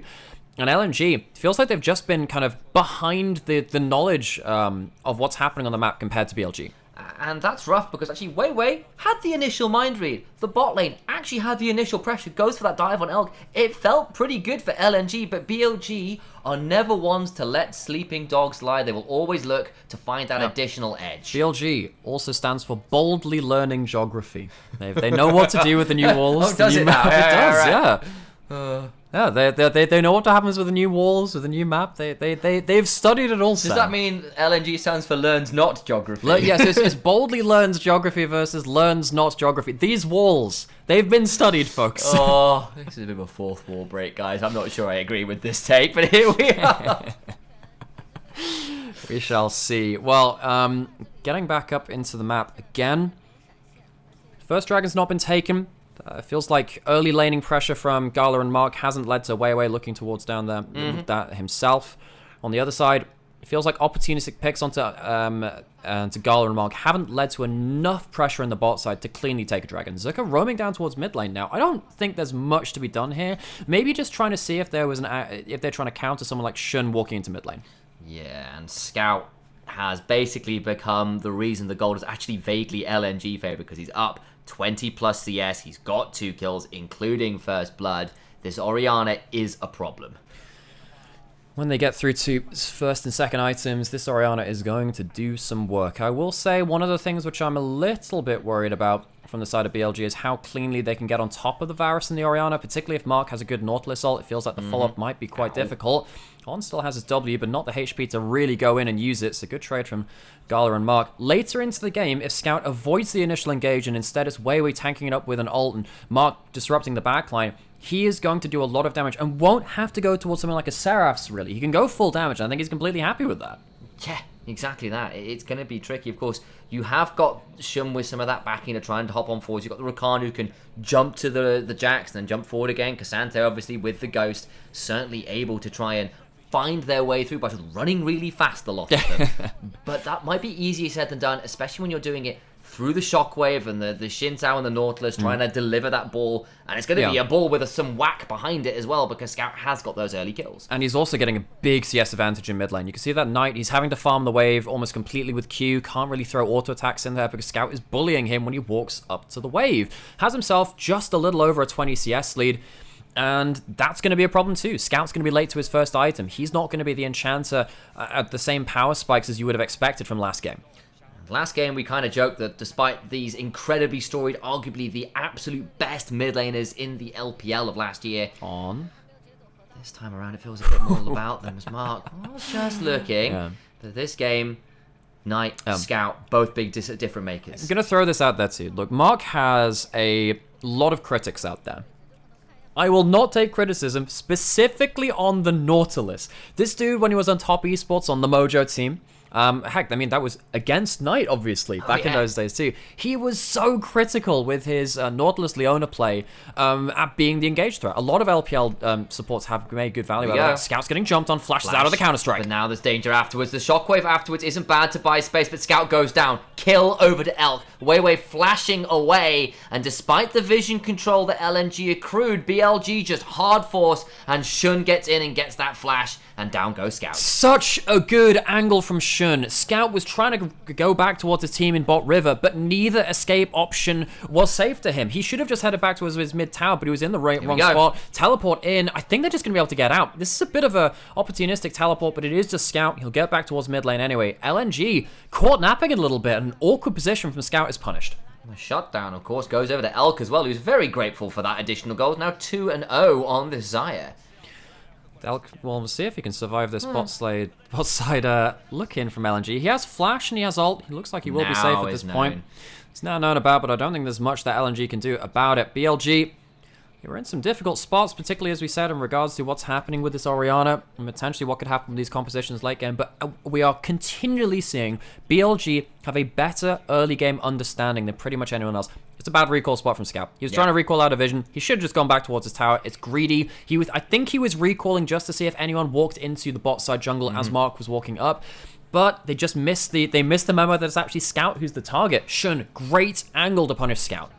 And LNG feels like they've just been kind of behind the knowledge of what's happening on the map compared to BLG. And that's rough because actually Weiwei had the initial mind read. The bot lane actually had the initial pressure, goes for that dive on Elk. It felt pretty good for LNG, but BLG are never ones to let sleeping dogs lie. They will always look to find that additional edge. BLG also stands for boldly learning geography. They know what to do with the new walls. Does it now? It does, yeah, they know what happens with the new walls, with the new map. They've studied it all. Does that mean LNG stands for learns not geography? Yes, it's boldly learns geography versus learns not geography. These walls, they've been studied, folks. Oh, this is a bit of a fourth wall break, guys. I'm not sure I agree with this take, but here we are. We shall see. Well, getting back up into the map again. First dragon's not been taken. It feels like early laning pressure from Gala and Mark hasn't led to Weiwei looking towards down there with that himself. On the other side, it feels like opportunistic picks onto to Gala and Mark haven't led to enough pressure in the bot side to cleanly take a dragon. Zuka roaming down towards mid lane now. I don't think there's much to be done here. Maybe just trying to see if there was if they're trying to counter someone like Shun walking into mid lane. Yeah, and Scout has basically become the reason the gold is actually vaguely LNG favored because he's up 20 plus CS. He's got 2 kills, including First Blood. This Orianna is a problem. When they get through to first and second items, this Orianna is going to do some work. I will say one of the things which I'm a little bit worried about from the side of BLG is how cleanly they can get on top of the Varus and the Orianna, particularly if Mark has a good Nautilus ult. It feels like the follow-up might be quite difficult. On still has his W, but not the HP to really go in and use it. It's a good trade from Gala and Mark. Later into the game, if Scout avoids the initial engage and instead is Weiwei tanking it up with an ult and Mark disrupting the backline, he is going to do a lot of damage and won't have to go towards something like a Seraph's, really. He can go full damage, and I think he's completely happy with that. Yeah, exactly that. It's going to be tricky. Of course, you have got Shun with some of that backing to try and hop on forwards. You've got the Rakan who can jump to the Jax and then jump forward again. Cassante, obviously, with the Ghost, certainly able to try and find their way through by just running really fast, a lot of them. But that might be easier said than done, especially when you're doing it through the Shockwave and the Shintao and the Nautilus, trying to deliver that ball. And it's going to be a ball with some whack behind it as well, because Scout has got those early kills. And he's also getting a big CS advantage in mid lane. You can see that Knight, he's having to farm the wave almost completely with Q. Can't really throw auto attacks in there because Scout is bullying him when he walks up to the wave. Has himself just a little over a 20 CS lead. And that's going to be a problem too. Scout's going to be late to his first item. He's not going to be the enchanter at the same power spikes as you would have expected from last game. Last game, we kind of joked that despite these incredibly storied, arguably the absolute best mid laners in the LPL of last year, this time around it feels a bit more about them, as Mark was just looking. But this game, Knight, Scout, both big different makers. I'm going to throw this out there too. Look, Mark has a lot of critics out there. I will not take criticism specifically on the Nautilus. This dude, when he was on top esports on the Mojo team, heck, I mean, that was against Knight, obviously, back in those days, too. He was so critical with his Nautilus Leona play at being the engaged threat. A lot of LPL supports have made good value out of that. Scout's getting jumped on, flashes out of the Counter-Strike. But now there's danger afterwards. The Shockwave afterwards isn't bad to buy space, but Scout goes down. Kill over to Elk. Weiwei flashing away, and despite the vision control that LNG accrued, BLG just hard force, and Shun gets in and gets that flash, and down goes Scout. Such a good angle from Shun. Scout was trying to go back towards his team in bot river, but neither escape option was safe to him. He should have just headed back towards his mid tower, but he was in the wrong spot. Teleport in. I think they're just going to be able to get out. This is a bit of a opportunistic teleport, but it is just Scout. He'll get back towards mid lane anyway. LNG caught napping a little bit. An awkward position from Scout is punished. The shutdown, of course, goes over to Elk as well, who's very grateful for that additional goal. Now 2-0 on this Xayah. Elk, well, we'll see if he can survive this bot side look in from LNG. He has flash and he has ult. He looks like he will be safe at this point. It's now known about, but I don't think there's much that LNG can do about it. BLG, we're in some difficult spots, particularly as we said in regards to what's happening with this Orianna and potentially what could happen with these compositions late game. But we are continually seeing BLG have a better early game understanding than pretty much anyone else. It's a bad recall spot from Scout. He was trying to recall out of vision. He should have just gone back towards his tower. It's greedy. I think he was recalling just to see if anyone walked into the bot side jungle as Mark was walking up. But they just missed the memo that it's actually Scout who's the target. Shun, great angle to punish Scout.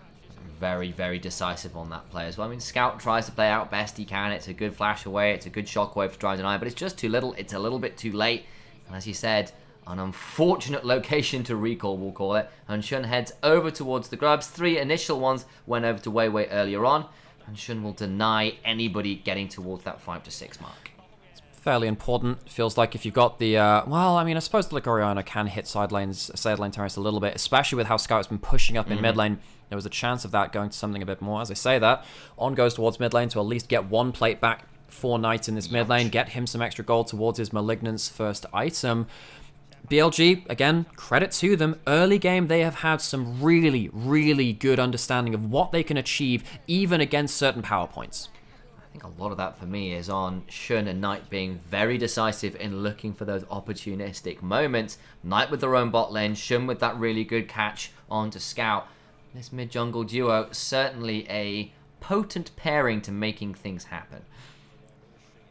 Very, very decisive on that play as well. I mean, Scout tries to play out best he can. It's a good flash away. It's a good shockwave to try and deny, but it's just too little. It's a little bit too late. And as you said, an unfortunate location to recall, we'll call it. And Shun heads over towards the grubs. 3 initial ones went over to Weiwei earlier on. And Shun will deny anybody getting towards that 5 to 6 mark. It's fairly important. Feels like if you've got the... well, I mean, I suppose the Orianna can hit side lane terrace a little bit, especially with how Scout's been pushing up in mid lane. There was a chance of that going to something a bit more. As I say that, On goes towards mid lane to at least get 1 plate back for Knight in this mid lane. Get him some extra gold towards his Malignant's first item. BLG, again, credit to them. Early game, they have had some really, really good understanding of what they can achieve, even against certain power points. I think a lot of that for me is on Shun and Knight being very decisive in looking for those opportunistic moments. Knight with their own bot lane, Shun with that really good catch onto Scout. This mid-jungle duo, certainly a potent pairing to making things happen.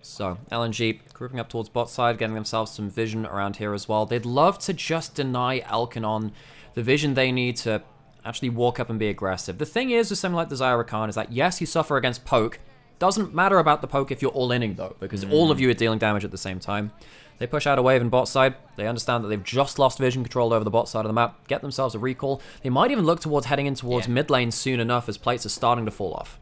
So, LNG grouping up towards bot side, getting themselves some vision around here as well. They'd love to just deny Elkanon the vision they need to actually walk up and be aggressive. The thing is with something like the Xayah Rakan is that, yes, you suffer against poke. Doesn't matter about the poke if you're all-inning, though, because all of you are dealing damage at the same time. They push out a wave in bot side. They understand that they've just lost vision control over the bot side of the map. Get themselves a recall. They might even look towards heading in towards mid lane soon enough as plates are starting to fall off.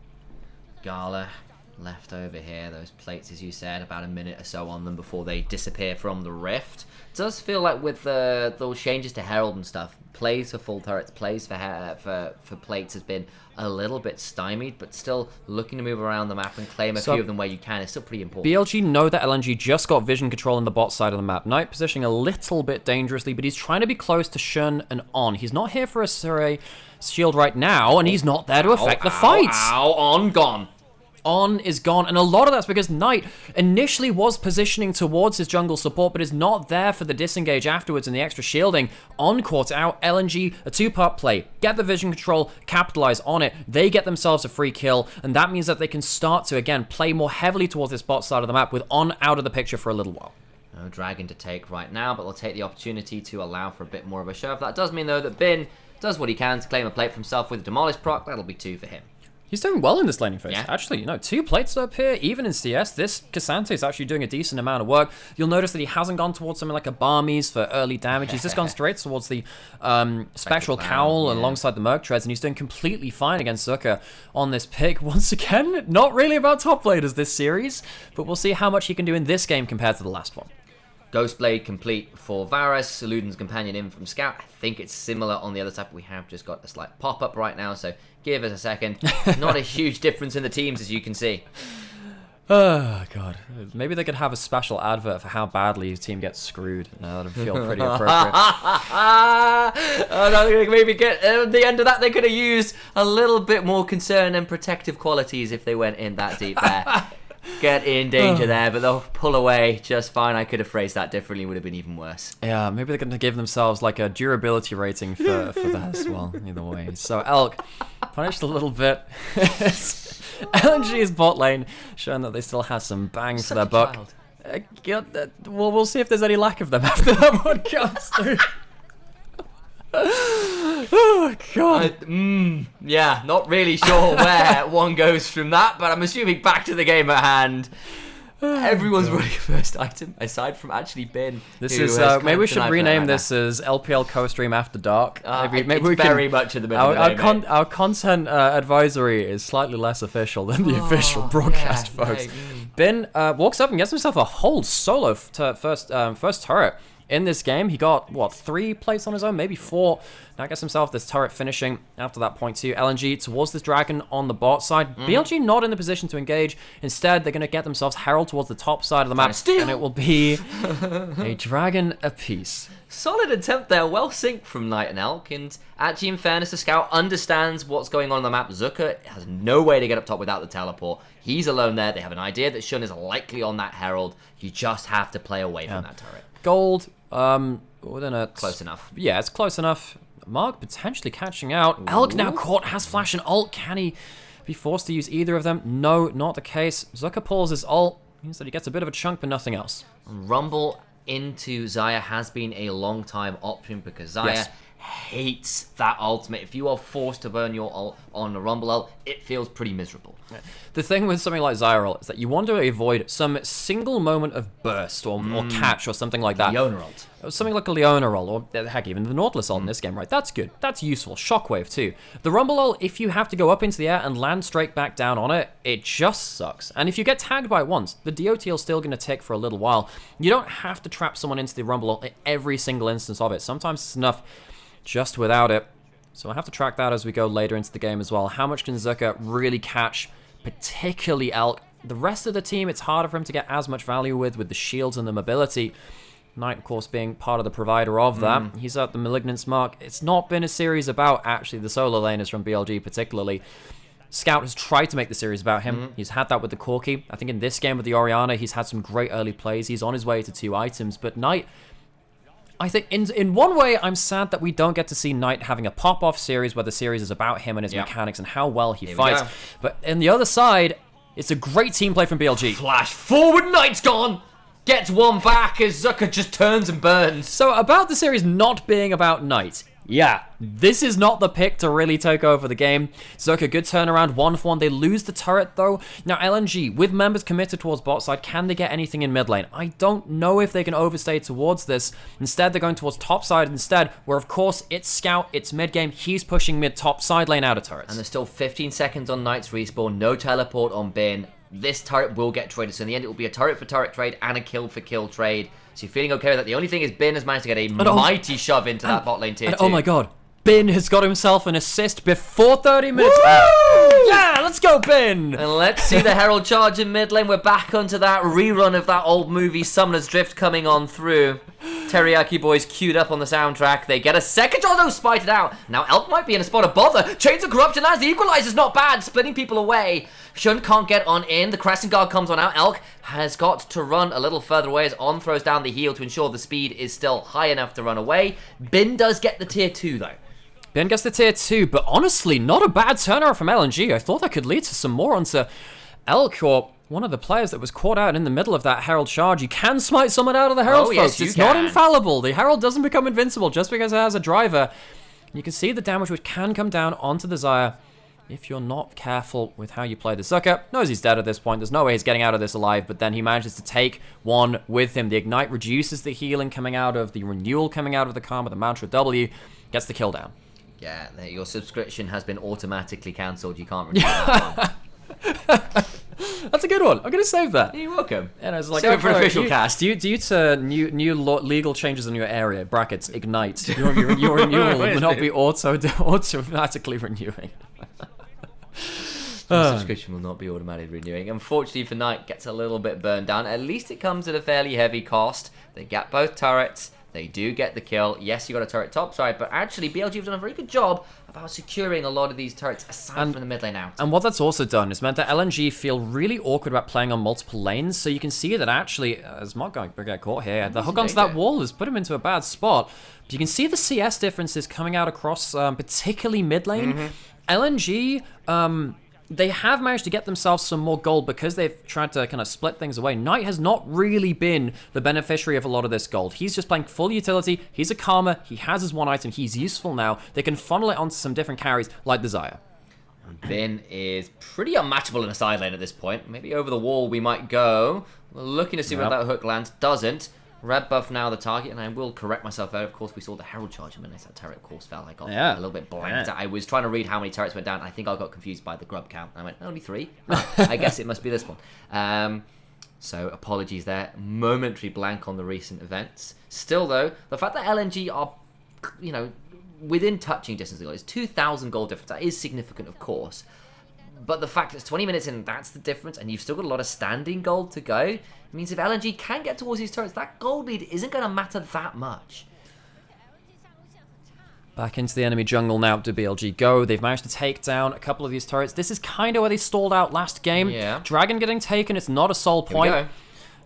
Gala left over here. Those plates, as you said, about a minute or so on them before they disappear from the rift. It does feel like with those changes to Herald and stuff, plays for full turrets, plays for plates has been a little bit stymied, but still looking to move around the map and claim a few of them where you can is still pretty important. BLG know that LNG just got vision control on the bot side of the map. Knight positioning a little bit dangerously, but he's trying to be close to Shun and On. He's not here for a Surrey shield right now, and he's not there to affect the fights. On gone. On is gone, and a lot of that's because Knight initially was positioning towards his jungle support, but is not there for the disengage afterwards and the extra shielding. On caught out, LNG, a 2-part play. Get the vision control, capitalize on it. They get themselves a free kill, and that means that they can start to, again, play more heavily towards this bot side of the map with On out of the picture for a little while. No dragon to take right now, but they'll take the opportunity to allow for a bit more of a shove. That does mean, though, that Bin does what he can to claim a plate for himself with a Demolish proc. That'll be 2 for him. He's doing well in this laning phase. Yeah. Actually, 2 plates up here, even in CS. This Cassante is actually doing a decent amount of work. You'll notice that he hasn't gone towards something like a Barmies for early damage. He's just gone straight towards the Spectral Cowl alongside the Merc Treads, and he's doing completely fine against Zucker on this pick. Once again, not really about top laners this series, but we'll see how much he can do in this game compared to the last one. Ghostblade complete for Varus, Luden's companion in from Scout. I think it's similar on the other side, but we have just got a slight pop-up right now, so give us a second. Not a huge difference in the teams, as you can see. Oh, God. Maybe they could have a special advert for how badly your team gets screwed. No, that would feel pretty appropriate. Maybe get at the end of that, they could have used a little bit more concern and protective qualities if they went in that deep there. Get in danger there, but they'll pull away just fine. I could have phrased that differently, would have been even worse. Yeah, maybe they're going to give themselves like a durability rating for that as well. Either way. So Elk punished a little bit. LNG's bot lane showing that they still have some bang for their buck. Well, we'll see if there's any lack of them after that one comes through. Oh, God. Yeah, not really sure where one goes from that, but I'm assuming back to the game at hand. Everyone's running first item, aside from actually Ben. This is maybe we should rename this as LPL costream after dark. Maybe we can, very much in the middle of the day, our content advisory is slightly less official than the official broadcast, folks. Ben walks up and gets himself a whole solo first turret. In this game, he got, 3 plates on his own? Maybe 4. Now gets himself this turret finishing after that point 2. LNG towards this dragon on the bot side. BLG not in the position to engage. Instead, they're going to get themselves Herald towards the top side of the map. And it will be a dragon apiece. Solid attempt there. Well synced from Knight and Elk. And actually, in fairness, the Scout understands what's going on the map. Zucker has no way to get up top without the teleport. He's alone there. They have an idea that Shun is likely on that Herald. You just have to play away from that turret. Gold, within a... Close enough. Yeah, it's close enough. Mark potentially catching out. Elk now caught, has flash and ult. Can he be forced to use either of them? No, not the case. Zucker pulls his ult. Means that he gets a bit of a chunk, but nothing else. Rumble into Xayah has been a long time option because Xayah hates that ultimate. If you are forced to burn your ult on a Rumble ult, it feels pretty miserable. The thing with something like Xayah ult is that you want to avoid some single moment of burst or catch or something like that. Leona ult. Something like a Leona ult, or heck, even the Nautilus ult in this game, right? That's good. That's useful. Shockwave too. The Rumble ult, if you have to go up into the air and land straight back down on it, it just sucks. And if you get tagged by it once, the DOT is still going to tick for a little while. You don't have to trap someone into the Rumble ult at every single instance of it. Sometimes it's enough just without it. So I'll have to track that as we go later into the game as well. How much can Zucker really catch, particularly Elk? The rest of the team, it's harder for him to get as much value with the shields and the mobility. Knight, of course, being part of the provider of that. He's at the Malignance mark. It's not been a series about, actually, the solo laners from BLG particularly. Scout has tried to make the series about him. He's had that with the Corki. I think in this game with the Orianna, he's had some great early plays. He's on his way to 2 items. But Knight, I think in one way, I'm sad that we don't get to see Knight having a pop-off series where the series is about him and his mechanics and how well he fights. But in the other side, it's a great team play from BLG. Flash forward, Knight's gone! Gets one back as Zucker just turns and burns. So about the series not being about Knight. Yeah, this is not the pick to really take over the game. Zucker, good turnaround, 1-for-1. They lose the turret, though. Now, LNG, with members committed towards bot side, can they get anything in mid lane? I don't know if they can overstay towards this. Instead, they're going towards top side instead, where, of course, it's Scout, it's mid game. He's pushing mid top side lane out of turrets. And there's still 15 seconds on Knight's respawn, no teleport on Bin. This turret will get traded, so in the end, it will be a turret for turret trade and a kill for kill trade. So you're feeling okay with that. The only thing is Bin has managed to get a mighty shove into that bot lane tier 2. Oh my god. Bin has got himself an assist before 30 minutes. Woo! Yeah, let's go, Bin. And let's see the Herald charge in mid lane. We're back onto that rerun of that old movie, Summoner's Drift, coming on through. Teriyaki Boys queued up on the soundtrack. They get a second. Oh no, spited out. Now Elk might be in a spot of bother. Chains of Corruption lands. The Equalizer's not bad, splitting people away. Shun can't get on in. The Crescent Guard comes on out. Elk has got to run a little further away as On throws down the heal to ensure the speed is still high enough to run away. Bin does get the tier 2 though. Bin gets the tier 2, but honestly, not a bad turnaround from LNG. I thought that could lead to some more onto Elk, or one of the players that was caught out in the middle of that Herald charge. You can smite someone out of the Herald, folks. Yes, it's not infallible. The Herald doesn't become invincible just because it has a driver. You can see the damage which can come down onto the Xayah if you're not careful with how you play the Zucker. Knows he's dead at this point. There's no way he's getting out of this alive, but then he manages to take one with him. The Ignite reduces the healing coming out of the Renewal coming out of the Karma, the Mantra W, gets the kill down. Yeah, your subscription has been automatically cancelled. You can't renew that one. That's a good one. I'm going to save that. You're welcome. And I was like, Save it for an official cast. Due to new legal changes in your area, brackets, Ignite, your renewal will not be automatically renewing. The subscription will not be automatically renewing. Unfortunately for Knight, gets a little bit burned down. At least it comes at a fairly heavy cost. They get both turrets. They do get the kill. Yes, you got a turret topside, but actually BLG have done a very good job about securing a lot of these turrets aside from the mid lane out. And what that's also done is meant that LNG feel really awkward about playing on multiple lanes, so you can see that actually, as Mark going to get caught here, the hook onto that wall has put him into a bad spot. But you can see the CS differences coming out across particularly mid lane. LNG, they have managed to get themselves some more gold because they've tried to kind of split things away. Knight has not really been the beneficiary of a lot of this gold. He's just playing full utility. He's a Karma. He has his one item. He's useful now. They can funnel it onto some different carries like the Xayah. Bin is pretty unmatchable in a side lane at this point. Maybe over the wall we might go. We're looking to see where that hook lands. Doesn't. Red buff now the target, and I will correct myself there. Of course, we saw the Herald charge him, and that turret, of course, fell. I got a little bit blanked. I was trying to read how many turrets went down. I think I got confused by the grub count. I went, only 3? I guess it must be this one. So apologies there. Momentary blank on the recent events. Still, though, the fact that LNG are, within touching distance of gold is 2,000 gold difference. That is significant, of course. But the fact that it's 20 minutes in, that's the difference, and you've still got a lot of standing gold to go. It means if LNG can get towards these turrets, that gold lead isn't going to matter that much. Back into the enemy jungle now to BLG go. They've managed to take down a couple of these turrets. This is kind of where they stalled out last game. Yeah. Dragon getting taken, it's not a soul point.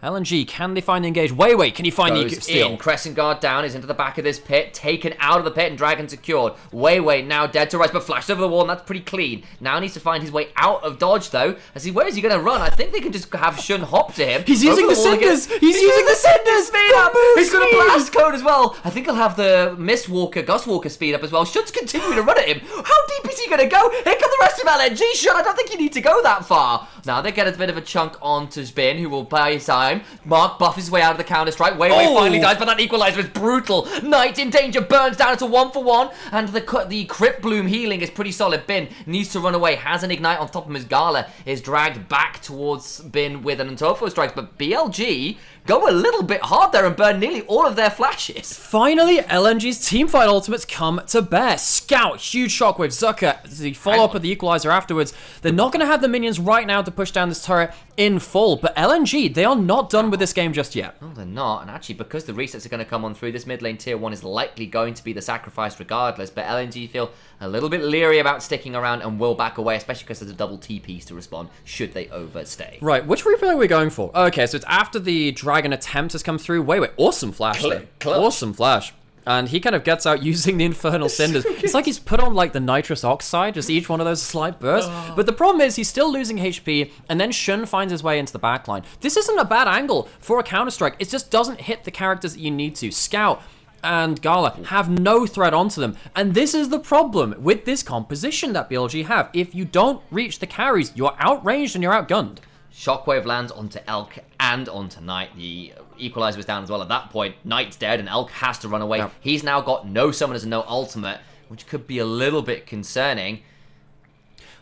LNG, can they find the engage? Wait, can he find the steal? Crescent guard down, is into the back of this pit, taken out of the pit, and Dragon secured. Wait, now dead to rise, but flashed over the wall, and that's pretty clean. Now needs to find his way out of dodge, though. Where is he going to run? I think they can just have Shun hop to him. He's using the cinders! He's using the cinders! Speed up! He's got a blast code as well. I think he'll have the Mist Walker, Gust Walker speed up as well. Shun's continuing to run at him. How deep is he going to go? Here come the rest of LNG. Shun, I don't think you need to go that far. Now they get a bit of a chunk onto Spin, who will buy his time. Mark buff his way out of the counter strike. Wei finally dies, but that equalizer is brutal. Knight in danger, burns down to 1-for-1, and the Crypt Bloom healing is pretty solid. Bin needs to run away, has an ignite on top of his Gala, is dragged back towards Bin with an Antofo strike, but BLG go a little bit hard there and burn nearly all of their flashes. Finally, LNG's teamfight ultimates come to bear. Scout, huge shockwave, Zucker, the follow-up of the equalizer afterwards. They're not going to have the minions right now to push down this turret in full, but LNG, they are not done with this game just yet. No, they're not, and actually because the resets are going to come on through, this mid lane tier 1 is likely going to be the sacrifice regardless, but LNG feel a little bit leery about sticking around and will back away, especially because there's a double TPs to respond should they overstay. Right, which replay are we going for? Okay, so it's after the Dragon attempt has come through. Wait, awesome flash there. Awesome flash. And he kind of gets out using the Infernal Cinders. It's like he's put on like the Nitrous Oxide, just each one of those slight bursts. But the problem is he's still losing HP, and then Shun finds his way into the backline. This isn't a bad angle for a Counter-Strike. It just doesn't hit the characters that you need to. Scout and Gala have no threat onto them. And this is the problem with this composition that BLG have. If you don't reach the carries, you're outranged and you're outgunned. Shockwave lands onto Elk and onto Knight. The equalizer was down as well at that point. Knight's dead and Elk has to run away. Yep. He's now got no summoners and no ultimate, which could be a little bit concerning.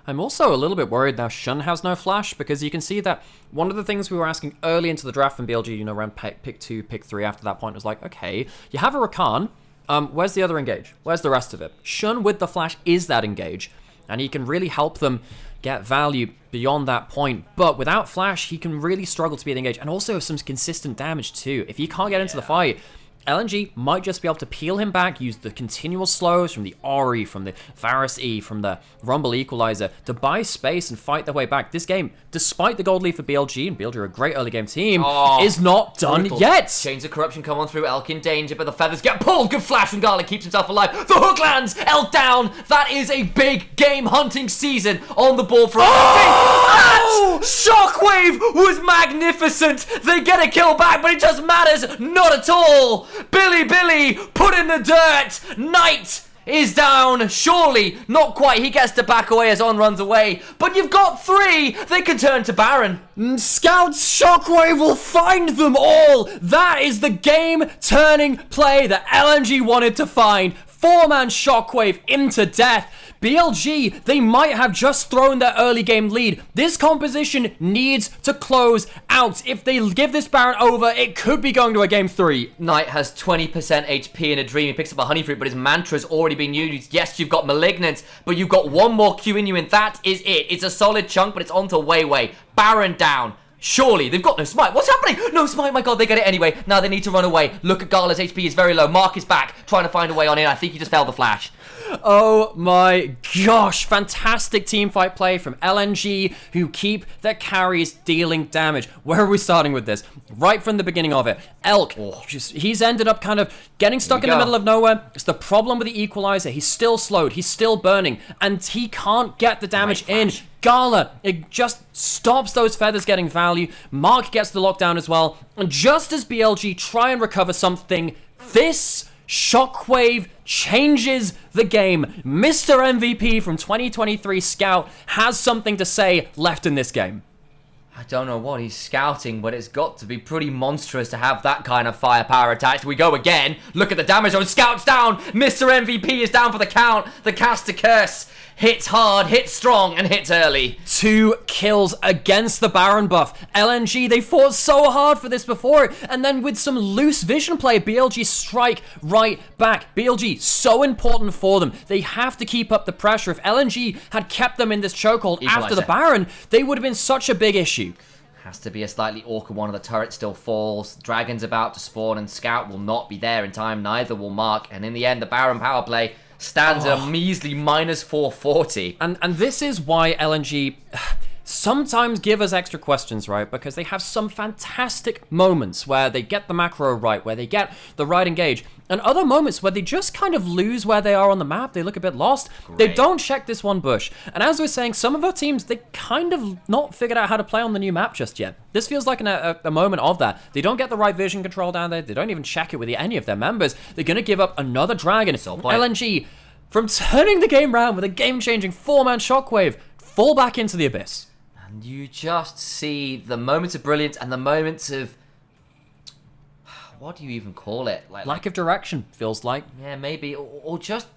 I'm also a little bit worried now Shun has no flash, because you can see that one of the things we were asking early into the draft from BLG, around pick 2, pick 3 after that point was like, okay, you have a Rakan, where's the other engage? Where's the rest of it? Shun with the flash is that engage, and he can really help them get value beyond that point. But without flash, he can really struggle to be engaged, and also some consistent damage too. If he can't get into the fight, LNG might just be able to peel him back, use the continual slows from the Ori, from the Varus E, from the Rumble Equalizer to buy space and fight their way back. This game, despite the gold lead for BLG, and BLG are a great early game team, is not done yet. Chains of Corruption come on through, Elk in danger, but the feathers get pulled. Good flash from Garlic, keeps himself alive. The hook lands, Elk down. That is a big game hunting season on the board for That Shockwave was magnificent. They get a kill back, but it just matters not at all. Billy put in the dirt. Knight is down. Surely, not quite. He gets to back away as On runs away. But you've got 3. They can turn to Baron. Scout's Shockwave will find them all. That is the game-turning play that LNG wanted to find. 4-man Shockwave into death. BLG, they might have just thrown their early game lead. This composition needs to close out. If they give this Baron over, it could be going to a game 3. Knight has 20% HP in a dream. He picks up a honey fruit, but his mantra's already been used. Yes, you've got Malignant, but you've got one more Q in you, and that is it. It's a solid chunk, but it's on to Weiwei. Baron down. Surely, they've got no smite. What's happening? No smite, my god, they get it anyway. Now they need to run away. Look at Gala's HP is very low. Mark is back, trying to find a way on in. I think he just failed the flash. Oh my gosh, fantastic teamfight play from LNG, who keep their carries dealing damage. Where are we starting with this? Right from the beginning of it. Elk, he's ended up kind of getting stuck in the middle of nowhere. It's the problem with the equalizer. He's still slowed, he's still burning, and he can't get the damage in. Gala, it just stops those feathers getting value. Mark gets the lockdown as well. And just as BLG try and recover something, this Shockwave changes the game. Mr. MVP from 2023 Scout has something to say left in this game. I don't know what he's scouting, but it's got to be pretty monstrous to have that kind of firepower attached. We go again. Look at the damage zone. Scout's down. Mr. MVP is down for the count. The caster curse hits hard, hits strong, and hits early. 2 kills against the Baron buff. LNG, they fought so hard for this before, and then with some loose vision play, BLG strike right back. BLG, so important for them. They have to keep up the pressure. If LNG had kept them in this chokehold after the Baron, they would have been such a big issue. Has to be a slightly awkward one. The turret still falls. Dragon's about to spawn, and Scout will not be there in time. Neither will Mark. And in the end, the Baron power play stands at a measly minus 440. And this is why LNG sometimes give us extra questions, right? Because they have some fantastic moments where they get the macro right, where they get the right engage, and other moments where they just kind of lose where they are on the map. They look a bit lost. Great. They don't check this one bush. And as we're saying, some of our teams, they kind of not figured out how to play on the new map just yet. This feels like a moment of that. They don't get the right vision control down there. They don't even check it with any of their members. They're going to give up another dragon. LNG, from turning the game around with a game-changing 4-man Shockwave, fall back into the abyss. And you just see the moments of brilliance and the moments of... what do you even call it? Lack of direction, feels like. Yeah, maybe. Or just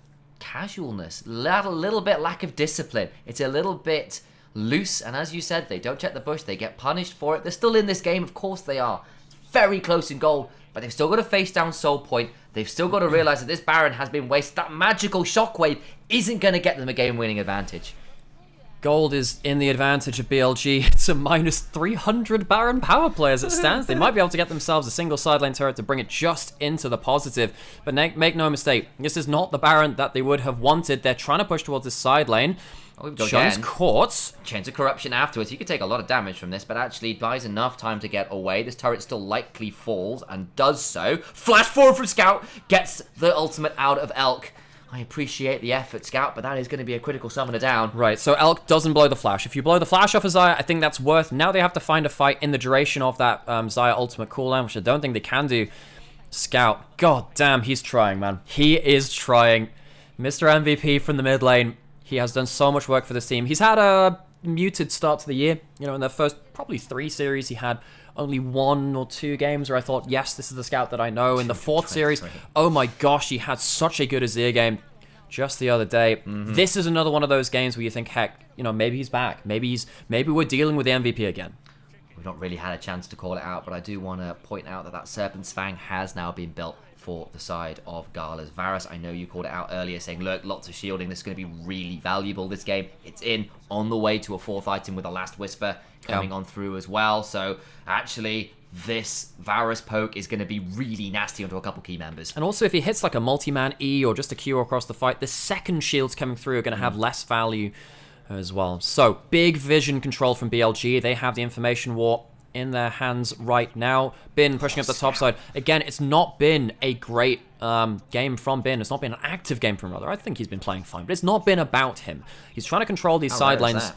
casualness. A little bit lack of discipline. It's a little bit loose. And as you said, they don't check the bush. They get punished for it. They're still in this game. Of course they are. Very close in goal. But they've still got to face down Soul Point. They've still got to realize that this Baron has been wasted. That magical Shockwave isn't going to get them a game-winning advantage. Gold is in the advantage of BLG. It's a minus 300 Baron power play as it stands. They might be able to get themselves a single side lane turret to bring it just into the positive. But make no mistake, this is not the Baron that they would have wanted. They're trying to push towards this side lane. Shun's caught. Chains of Corruption afterwards. He could take a lot of damage from this, but actually buys enough time to get away. This turret still likely falls and does so. Flash forward from Scout. Gets the ultimate out of Elk. I appreciate the effort, Scout, but that is going to be a critical summoner down. Right, so Elk doesn't blow the flash. If you blow the flash off of Xayah, I think that's worth. Now they have to find a fight in the duration of that Xayah ultimate cooldown, which I don't think they can do. Scout, god damn, he's trying, man. He is trying. Mr. MVP from the mid lane. He has done so much work for this team. He's had a muted start to the year. You know, in the first probably 3 series, he had only 1 or 2 games where I thought, yes, this is the Scout that I know. In the 4th series, oh my gosh, he had such a good Azir game just the other day. This is another one of those games where you think, heck, you know, maybe he's back. Maybe we're dealing with the MVP again. We've not really had a chance to call it out, but I do want to point out that Serpent's Fang has now been built for the side of Gala's. Varus, I know you called it out earlier, saying, look, lots of shielding. This is going to be really valuable this game. It's on the way to a 4th item with a Last Whisper coming on through as well. So actually, this Varus poke is going to be really nasty onto a couple key members. And also, if he hits like a multi-man E or just a Q across the fight, the second shields coming through are going to have less value as well. So, big vision control from BLG. They have the information war in their hands right now. Bin pushing up the top side. Again, it's not been a great game from Bin. It's not been an active game from Rather. I think he's been playing fine, but it's not been about him. He's trying to control these side lanes.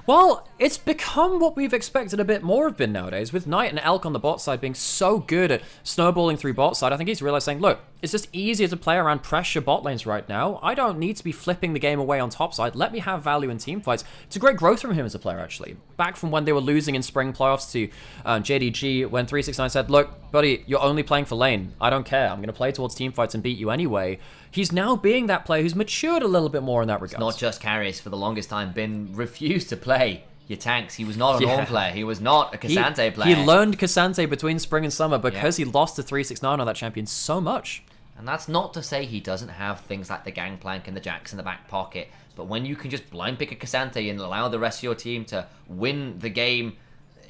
Well, it's become what we've expected a bit more of Bin nowadays, with Knight and Elk on the bot side being so good at snowballing through bot side. I think he's realized saying, look, it's just easier to play around pressure bot lanes right now. I don't need to be flipping the game away on top side. Let me have value in team fights. It's a great growth from him as a player, actually. Back from when they were losing in spring playoffs to JDG, when 369 said, look, buddy, you're only playing for lane. I don't care. I'm going to play towards team fights and beat you anyway. He's now being that player who's matured a little bit more in that regard. It's not just carries. For the longest time, Bin refused to play your tanks. He was not an Ornn player. He was not a K'Sante player. He learned K'Sante between spring and summer because he lost to 369 on that champion so much. And that's not to say he doesn't have things like the Gangplank and the Jax in the back pocket. But when you can just blind pick a K'Sante and allow the rest of your team to win the game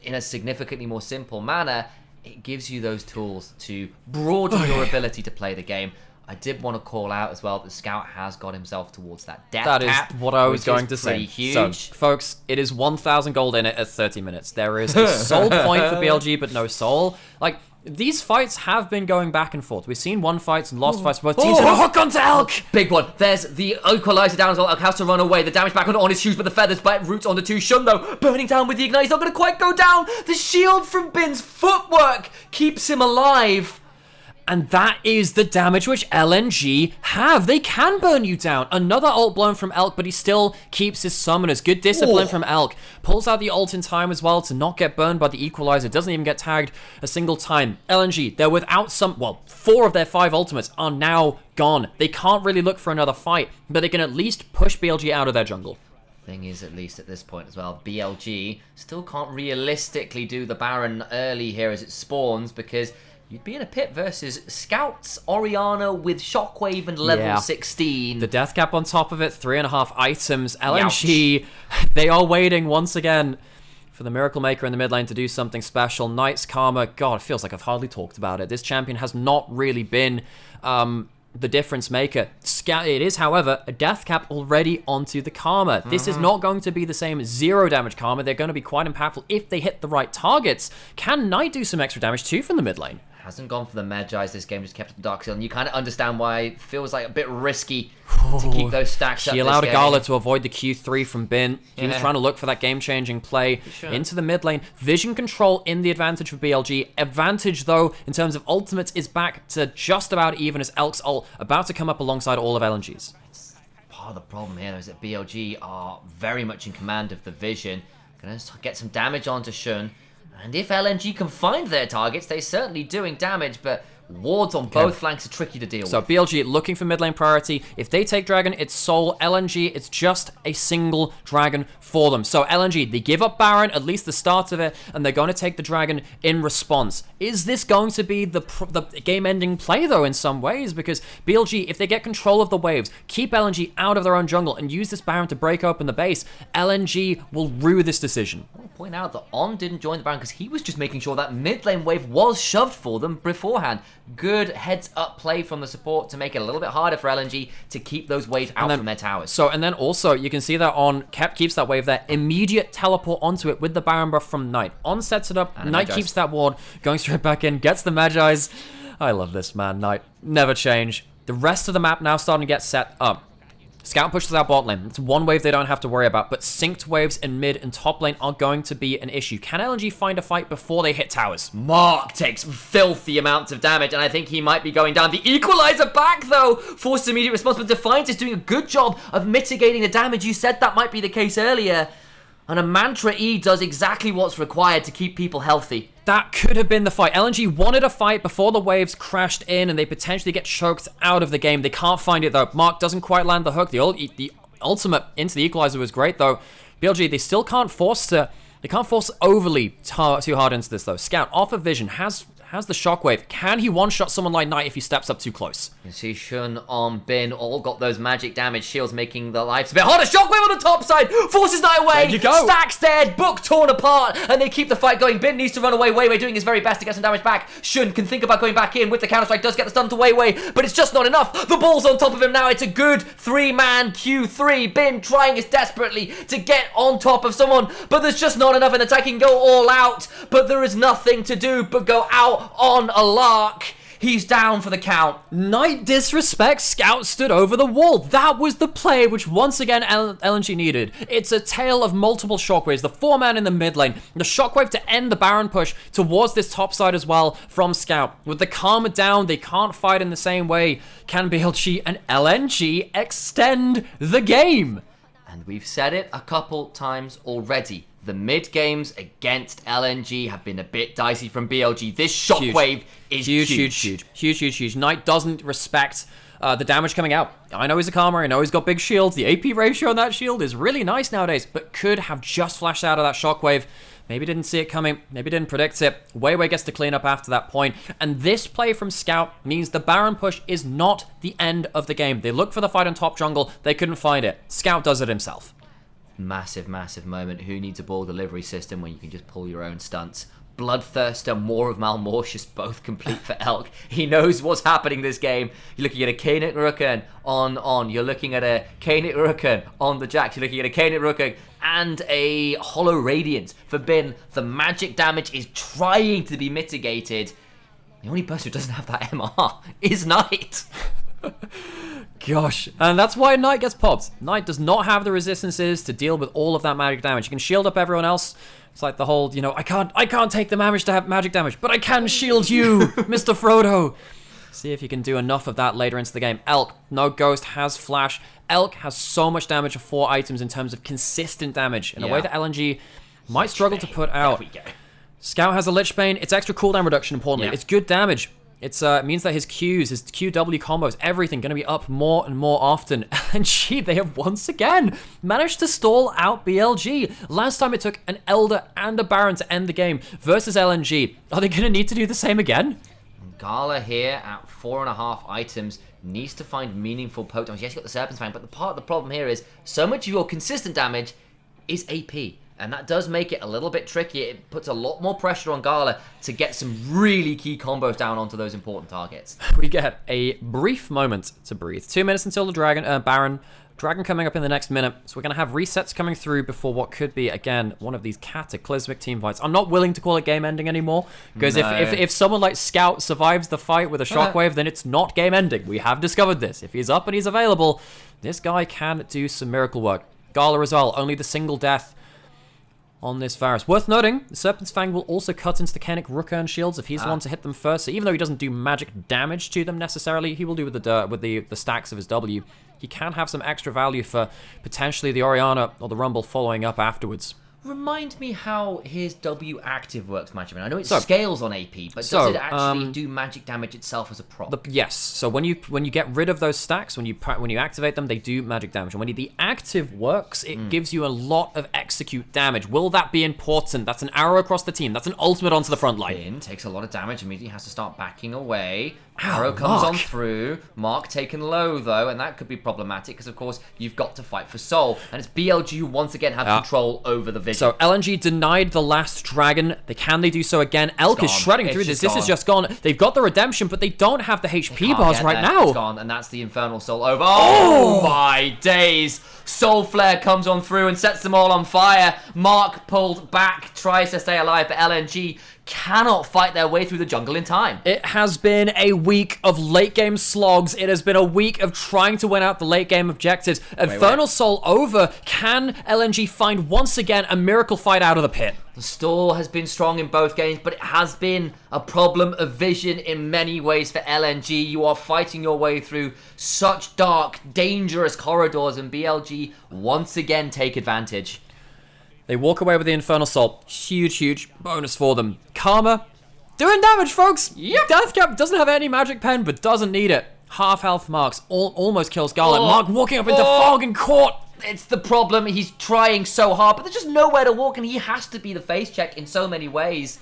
in a significantly more simple manner, it gives you those tools to broaden your ability to play the game. I did want to call out as well that Scout has got himself towards that death cap. That is what I was going to say. Huge. So, folks, it is 1,000 gold in it at 30 minutes. There is a soul point for BLG, but no soul. Like, these fights have been going back and forth. We've seen one fights and lost fights for both teams. And a hook onto Elk! Big one. There's the equalizer down as well. Elk has to run away. The damage back on his shoes, but the feathers roots onto 2. Shun, though, burning down with the ignite. He's not going to quite go down. The shield from Bin's footwork keeps him alive. And that is the damage which LNG have. They can burn you down. Another ult blown from Elk, but he still keeps his summoners. Good discipline from Elk. Pulls out the ult in time as well to not get burned by the equalizer. Doesn't even get tagged a single time. LNG, they're without 4 of their 5 ultimates are now gone. They can't really look for another fight, but they can at least push BLG out of their jungle. Thing is, at least at this point as well, BLG still can't realistically do the Baron early here as it spawns, because you'd be in a pit versus Scouts, Orianna with Shockwave and level 16. The death cap on top of it, 3.5 items. LNG, they are waiting once again for the Miracle Maker in the mid lane to do something special. Knight's Karma, God, it feels like I've hardly talked about it. This champion has not really been the difference maker. It is, however, a death cap already onto the Karma. This is not going to be the same 0 damage Karma. They're going to be quite impactful if they hit the right targets. Can Knight do some extra damage too from the mid lane? Hasn't gone for the Magi's this game, just kept the Dark Seal, and you kind of understand why it feels like a bit risky to keep those stacks up. He allowed a Gala to avoid the Q3 from Bin. He was trying to look for that game-changing play into the mid lane. Vision control in the advantage for BLG. Advantage, though, in terms of ultimates, is back to just about even as Elk's ult about to come up alongside all of LNG's. Part of the problem here is that BLG are very much in command of the Vision. Gonna get some damage onto Shun. And if LNG can find their targets, they're certainly doing damage, but wards on both flanks are tricky to deal with. So BLG looking for mid lane priority. If they take Dragon, it's Soul. LNG, it's just a single Dragon for them. So LNG, they give up Baron, at least the start of it, and they're going to take the Dragon in response. Is this going to be the game-ending play, though, in some ways? Because BLG, if they get control of the waves, keep LNG out of their own jungle, and use this Baron to break open the base, LNG will rue this decision. I'll point out that On didn't join the Baron because he was just making sure that mid lane wave was shoved for them beforehand. Good heads-up play from the support to make it a little bit harder for LNG to keep those waves out from their towers. And then also, you can see that On keeps that wave there. Immediate teleport onto it with the Baron buff from Knight. On sets it up. And Knight keeps that ward, going straight back in, gets the Magi's. I love this, man. Knight, never change. The rest of the map now starting to get set up. Scout pushes out bot lane. It's one wave they don't have to worry about, but synced waves in mid and top lane are going to be an issue. Can LNG find a fight before they hit towers? Mark takes filthy amounts of damage, and I think he might be going down. The equalizer back, though, forces immediate response, but Defiance is doing a good job of mitigating the damage. You said that might be the case earlier. And a Mantra E does exactly what's required to keep people healthy. That could have been the fight. LNG wanted a fight before the waves crashed in and they potentially get choked out of the game. They can't find it, though. Mark doesn't quite land the hook. The ultimate into the equalizer was great, though. BLG, they still can't force overly too hard into this, though. Scout, off of Vision, has the shockwave. Can he one-shot someone like Knight if he steps up too close? You see Shun on Bin all got those magic damage shields, making the lives a bit harder. Shockwave on the top side, forces Knight away. There you go. Stacks dead, book torn apart, and they keep the fight going. Bin needs to run away. Weiwei doing his very best to get some damage back. Shun can think about going back in with the counter-strike, does get the stun to Weiwei, but it's just not enough. The ball's on top of him now. It's a good 3-man Q3. Bin trying his desperately to get on top of someone, but there's just not enough in attack. He can go all out, but there is nothing to do but go out on a lark. He's down for the count. Knight disrespect, Scout stood over the wall. That was the play which once again LNG needed. It's a tale of multiple shockwaves. The 4-man in the mid lane. The shockwave to end the Baron push towards this top side as well from Scout. With the Karma down, they can't fight in the same way. Can BLG and LNG extend the game? And we've said it a couple times already. The mid games against LNG have been a bit dicey from BLG. This shockwave is huge. Knight doesn't respect the damage coming out. I know he's a Karma, I know he's got big shields. The AP ratio on that shield is really nice nowadays, but could have just flashed out of that shockwave. Maybe didn't see it coming, maybe didn't predict it. Weiwei gets to clean up after that point. And this play from Scout means the Baron push is not the end of the game. They look for the fight on top jungle, they couldn't find it. Scout does it himself. Massive moment. Who needs a ball delivery system when you can just pull your own stunts? Bloodthirster, more of Malmortius, both complete for Elk. He knows what's happening this game. You're looking at a Kanet Rukan on. You're looking at a Kanet Rukan on the Jax. You're looking at a Kanet Rukan and a Hollow Radiance for Bin. The magic damage is trying to be mitigated. The only person who doesn't have that MR is Knight. Gosh, and that's why Knight gets popped. Knight does not have the resistances to deal with all of that magic damage. You can shield up everyone else. It's like the whole, I can't take the damage to have magic damage, but I can shield you, Mr. Frodo. See if you can do enough of that later into the game. Elk, no Ghost, has Flash. Elk has so much damage of 4 items in terms of consistent damage in a way that LNG might struggle to put out. There we go. Scout has a Lich Bane. It's extra cooldown reduction, importantly. It's good damage. It means that his Qs, his QW combos, everything going to be up more and more often. And they have once again managed to stall out BLG. Last time it took an Elder and a Baron to end the game versus LNG. Are they going to need to do the same again? Gala here at 4.5 items needs to find meaningful poke damage. Yes, you got the Serpent's Fang, but the part of the problem here is so much of your consistent damage is AP. And that does make it a little bit tricky. It puts a lot more pressure on Gala to get some really key combos down onto those important targets. We get a brief moment to breathe. 2 minutes until the Baron. Dragon coming up in the next minute. So we're going to have resets coming through before what could be, again, one of these cataclysmic team fights. I'm not willing to call it game ending anymore. Because if someone like Scout survives the fight with a shockwave, then it's not game ending. We have discovered this. If he's up and he's available, this guy can do some miracle work. Gala as well. Only the single death on this Varus. Worth noting, the Serpent's Fang will also cut into the Kennick Rookern shields if he's the one to hit them first. So even though he doesn't do magic damage to them necessarily, he will do with the stacks of his W. He can have some extra value for potentially the Orianna or the Rumble following up afterwards. Remind me how his W active works, Magic. I know it scales on AP, but does it actually do magic damage itself as a prop? Yes. So when you get rid of those stacks, when you activate them, they do magic damage. And when the active works, it gives you a lot of execute damage. Will that be important? That's an arrow across the team. That's an ultimate onto the front line. Bin takes a lot of damage, immediately has to start backing away. Arrow comes on through. Mark taken low, though, and that could be problematic because, of course, you've got to fight for soul. And it's BLG who once again have control over the vision. So LNG denied the last dragon. Can they do so again? Elk is shredding through this. This is just gone. They've got the redemption, but they don't have the HP bars right now. It's gone, and that's the Infernal Soul over. Oh my days! Soul Flare comes on through and sets them all on fire. Mark pulled back, tries to stay alive, but LNG cannot fight their way through the jungle in time. It has been a week of late game slogs. It has been a week of trying to win out the late game objectives. Infernal Soul over. Can LNG find once again a miracle fight out of the pit? The stall has been strong in both games, but it has been a problem of vision in many ways for LNG. You are fighting your way through such dark, dangerous corridors, and BLG once again take advantage. They walk away with the Infernal Soul. Huge bonus for them. Karma, doing damage, folks. Yep. Deathcap doesn't have any magic pen, but doesn't need it. Half health Marks almost kills Garland. Mark walking up into fog and caught. It's the problem. He's trying so hard, but there's just nowhere to walk, and he has to be the face check in so many ways.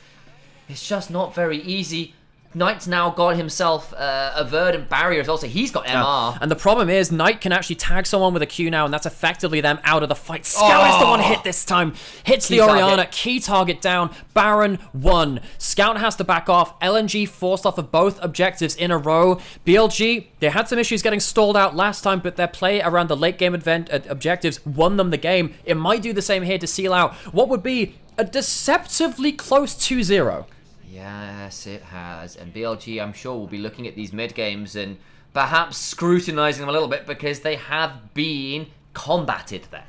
It's just not very easy. Knight's now got himself a verdant barrier as well, so he's got MR. And the problem is, Knight can actually tag someone with a Q now, and that's effectively them out of the fight. Scout is the one hit this time. Hits the Orianna. Key target down. Baron won. Scout has to back off. LNG forced off of both objectives in a row. BLG, they had some issues getting stalled out last time, but their play around the late game objectives won them the game. It might do the same here to seal out what would be a deceptively close 2-0. Yes, it has. And BLG, I'm sure, will be looking at these mid-games and perhaps scrutinizing them a little bit because they have been combated there.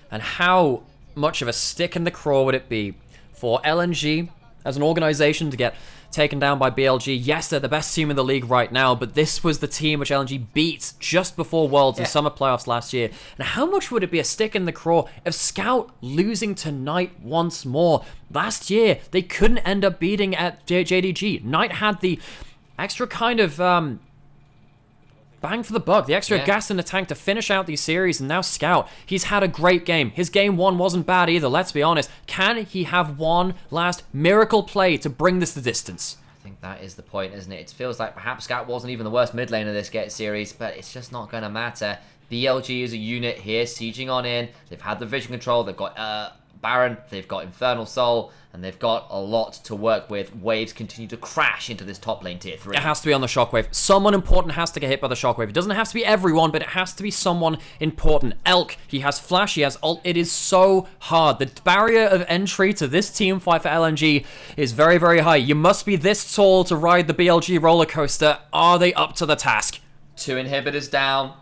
And how much of a stick in the craw would it be for LNG as an organization to get taken down by BLG? Yes, they're the best team in the league right now, but this was the team which LNG beat just before Worlds and Summer Playoffs last year. And how much would it be a stick in the craw if Scout losing to Knight once more? Last year, they couldn't end up beating at JDG. Knight had the extra kind of bang for the buck, the extra gas in the tank to finish out these series, and now Scout, he's had a great game. His game 1 wasn't bad either, let's be honest. Can he have one last miracle play to bring this the distance? I think that is the point, isn't it? It feels like perhaps Scout wasn't even the worst mid lane of this series, but it's just not going to matter. BLG is a unit here, sieging on in. They've had the vision control, they've got Baron, they've got Infernal Soul, and they've got a lot to work with. Waves continue to crash into this top lane tier 3. It has to be on the Shockwave. Someone important has to get hit by the Shockwave. It doesn't have to be everyone, but it has to be someone important. Elk, he has flash, he has ult. It is so hard. The barrier of entry to this team fight for LNG is very, very high. You must be this tall to ride the BLG roller coaster. Are they up to the task? 2 inhibitors down.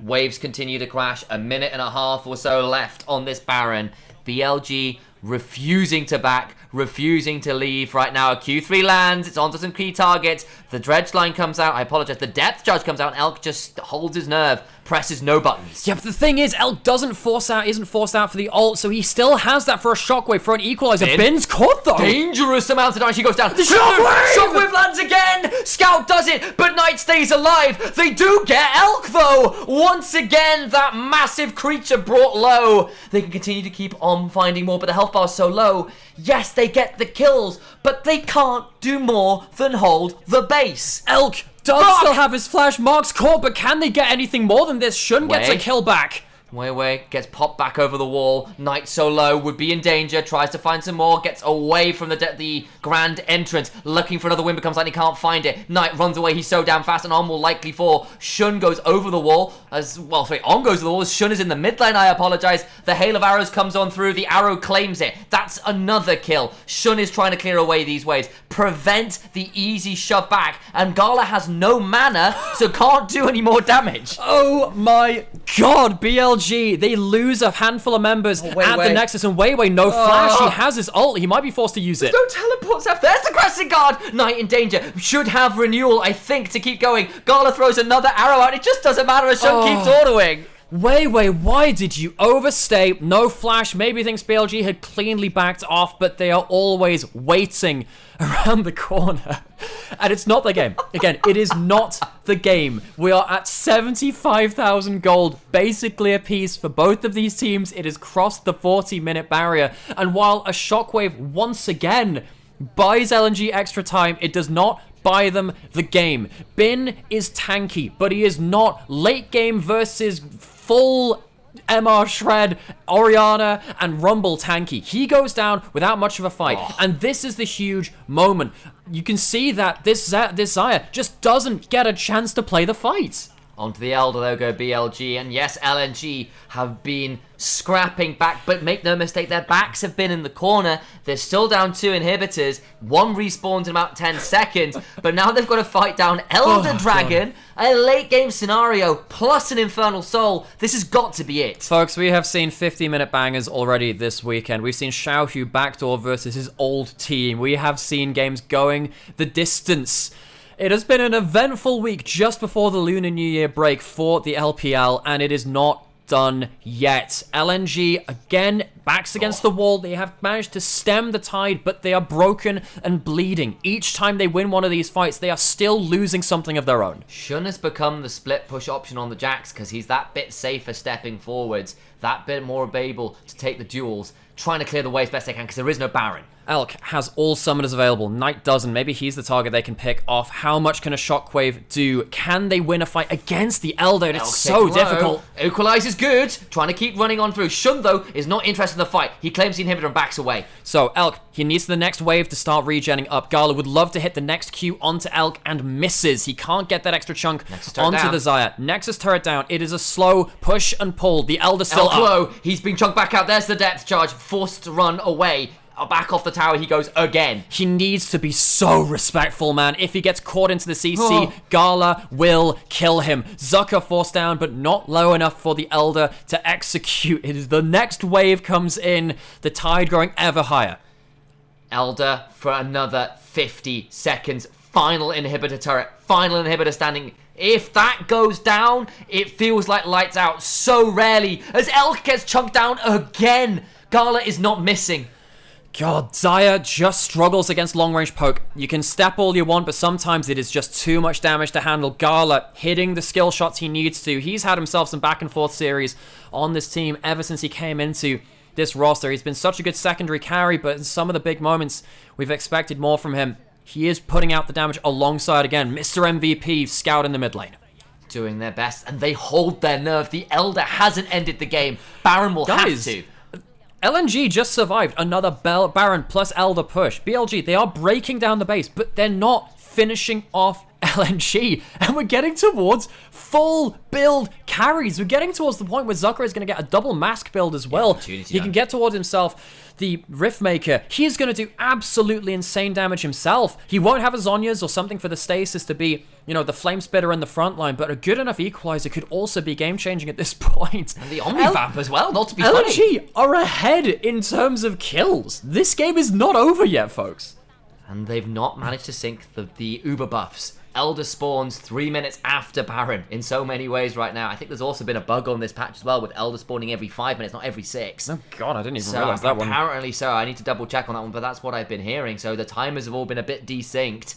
Waves continue to crash. A minute and a half or so left on this Baron. BLG refusing to back, refusing to leave. Right now, a Q3 lands. It's onto some key targets. The dredge line comes out. I apologize. The depth charge comes out, and Elk just holds his nerve, presses no buttons. Yeah, but the thing is, Elk isn't forced out for the ult, so he still has that for a Shockwave, for an equalizer. Bin's caught, though. Dangerous amount of damage. He goes down. The Shockwave! Shockwave lands again. Scout does it, but Knight stays alive. They do get Elk, though. Once again, that massive creature brought low. They can continue to keep on finding more, but the health bar is so low. Yes, they get the kills, but they can't do more than hold the base. Elk does still have his flash. Mark's caught, but can they get anything more than this? Shun gets a kill back. Wei gets popped back over the wall. Knight so low, would be in danger, tries to find some more, gets away from the grand entrance, looking for another win, becomes like he can't find it. Knight runs away, he's so damn fast, and On will likely fall. Shun goes over the wall, On goes to the wall, Shun is in the mid lane, I apologize. The hail of arrows comes on through, the arrow claims it. That's another kill. Shun is trying to clear away these waves, prevent the easy shove back, and Gala has no mana, so can't do any more damage. Oh my god, BLG. They lose a handful of members at the Nexus, and Wei no flash. He has his ult. He might be forced to use it. No teleports after. There's the Crescent Guard. Knight in danger. Should have renewal, I think, to keep going. Gala throws another arrow out. It just doesn't matter as Shun keeps autoing. Wei, why did you overstay? No flash. Maybe he thinks BLG had cleanly backed off, but they are always waiting around the corner. And it's not the game. Again, it is not the game. We are at 75,000 gold, basically a piece for both of these teams. It has crossed the 40-minute barrier. And while a Shockwave once again buys LNG extra time, it does not buy them the game. Bin is tanky, but he is not late game versus full MR Shred, Orianna, and Rumble tanky. He goes down without much of a fight, and this is the huge moment. You can see that this Xayah just doesn't get a chance to play the fight. Onto the Elder, though, go BLG, and yes, LNG have been scrapping back, but make no mistake, their backs have been in the corner. They're still down 2 inhibitors. 1 respawns in about 10 seconds, but now they've got to fight down Elder Dragon, a late game scenario, plus an Infernal Soul. This has got to be it. Folks, we have seen 50-minute bangers already this weekend. We've seen Xiaohu backdoor versus his old team. We have seen games going the distance. It has been an eventful week just before the Lunar New Year break for the LPL, and it is not done yet. LNG, again, backs against the wall. They have managed to stem the tide, but they are broken and bleeding. Each time they win one of these fights, they are still losing something of their own. Shun has become the split push option on the Jax because he's that bit safer stepping forwards, that bit more able to take the duels, trying to clear the way as best they can because there is no Baron. Elk has all summoners available. Knight doesn't. Maybe he's the target they can pick off. How much can a Shockwave do? Can they win a fight against the Elder? It's so difficult. Equalize is good. Trying to keep running on through. Shun, though, is not interested in the fight. He claims the inhibitor and backs away. So, Elk, he needs the next wave to start regenning up. Gala would love to hit the next Q onto Elk and misses. He can't get that extra chunk onto the Xayah. Nexus turret down. It is a slow push and pull. The Elder still Elk up. low. He's been chunked back out. There's the depth charge. Forced to run away. back off the tower he goes again. He needs to be so respectful, man. If he gets caught into the CC, Gala will kill him. Zucker forced down, but not low enough for the Elder to execute. The next wave comes in, the tide growing ever higher. Elder for another 50 seconds. Final inhibitor turret, final inhibitor standing. If that goes down, it feels like lights out so rarely as Elk gets chunked down again. Gala is not missing. God, Zaya just struggles against long-range poke. You can step all you want, but sometimes it is just too much damage to handle. Gala hitting the skill shots he needs to. He's had himself some back-and-forth series on this team ever since he came into this roster. He's been such a good secondary carry, but in some of the big moments, we've expected more from him. He is putting out the damage alongside, again, Mr. MVP, Scout in the mid lane. Doing their best, and they hold their nerve. The Elder hasn't ended the game. Baron will have to. LNG just survived another Baron plus Elder push. BLG, they are breaking down the base, but they're not finishing off LNG. And we're getting towards full build carries. We're getting towards the point where Zucker is going to get a double mask build as well. He can get towards himself the Riftmaker. He's going to do absolutely insane damage himself. He won't have a Zhonya's or something for the stasis to be, you know, the flame spitter in the front line, but a good enough equalizer could also be game-changing at this point. And the Omnivamp as well, not to be LNG funny. are ahead in terms of kills. This game is not over yet, folks. And they've not managed to sync the Uber buffs. Elder spawns 3 minutes after Baron in so many ways right now. I think there's also been a bug on this patch as well with Elder spawning every 5 minutes, not every 6. Oh god, I didn't even realize that one. Apparently so. I need to double check on that one, but that's what I've been hearing. So the timers have all been a bit desynced.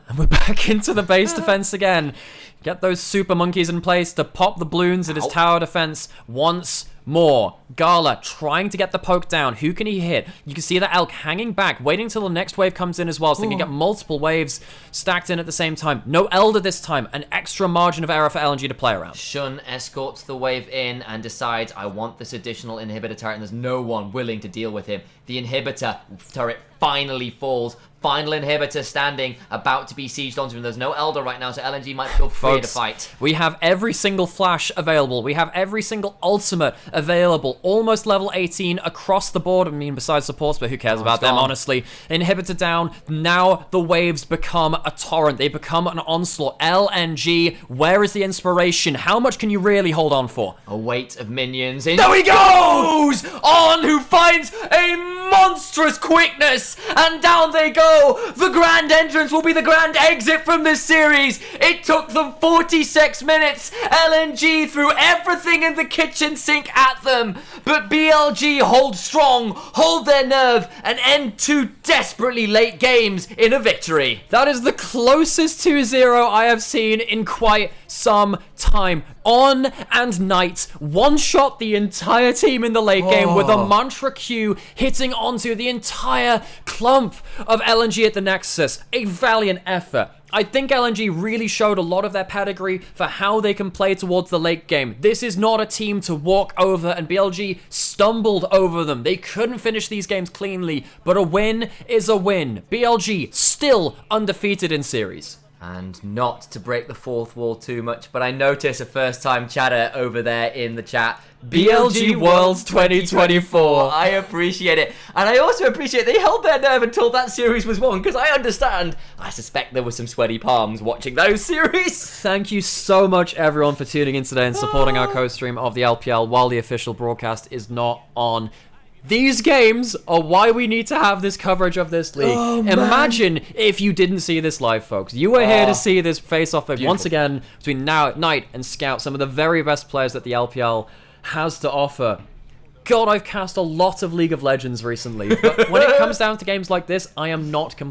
And we're back into the base defense again. Get those super monkeys in place to pop the balloons at his tower defense once more. Gala trying to get the poke down. Who can he hit? You can see the Elk hanging back, waiting till the next wave comes in as well, so they can get multiple waves stacked in at the same time. No Elder this time. An extra margin of error for LNG to play around. Shun escorts the wave in and decides, I want this additional inhibitor turret, and there's no one willing to deal with him. The inhibitor turret finally falls. Final inhibitor standing, about to be sieged onto him. There's no Elder right now, so LNG might feel free to fight. We have every single flash available. We have every single ultimate available. Almost level 18 across the board. I mean, besides supports, but who cares about them, honestly. Inhibitor down. Now the waves become a torrent. They become an onslaught. LNG, where is the inspiration? How much can you really hold on for? A weight of minions. There he goes! On, who finds a monstrous quickness, and down they go. The grand entrance will be the grand exit from this series. It took them 46 minutes. LNG threw everything in the kitchen sink at them, but BLG hold strong, hold their nerve, and end 2 desperately late games in a victory. That is the closest 2-0 I have seen in quite some time. On and Knight one-shot the entire team in the late game with a Mantra Q hitting onto the entire clump of LNG at the Nexus. A valiant effort. I think LNG really showed a lot of their pedigree for how they can play towards the late game. This is not a team to walk over, and BLG stumbled over them. They couldn't finish these games cleanly, but a win is a win. BLG still undefeated in series. And not to break the fourth wall too much, but I notice a first-time chatter over there in the chat. BLG Worlds 2024. I appreciate it. And I also appreciate they held their nerve until that series was won, because I understand. I suspect there were some sweaty palms watching those series. Thank you so much, everyone, for tuning in today and supporting our co-stream of the LPL while the official broadcast is not on. These games are why we need to have this coverage of this league. Imagine if you didn't see this live, folks. You were here to see this face-off once again between Knight and Scout, some of the very best players that the LPL has to offer. God, I've cast a lot of League of Legends recently, but when it comes down to games like this, I am not complaining.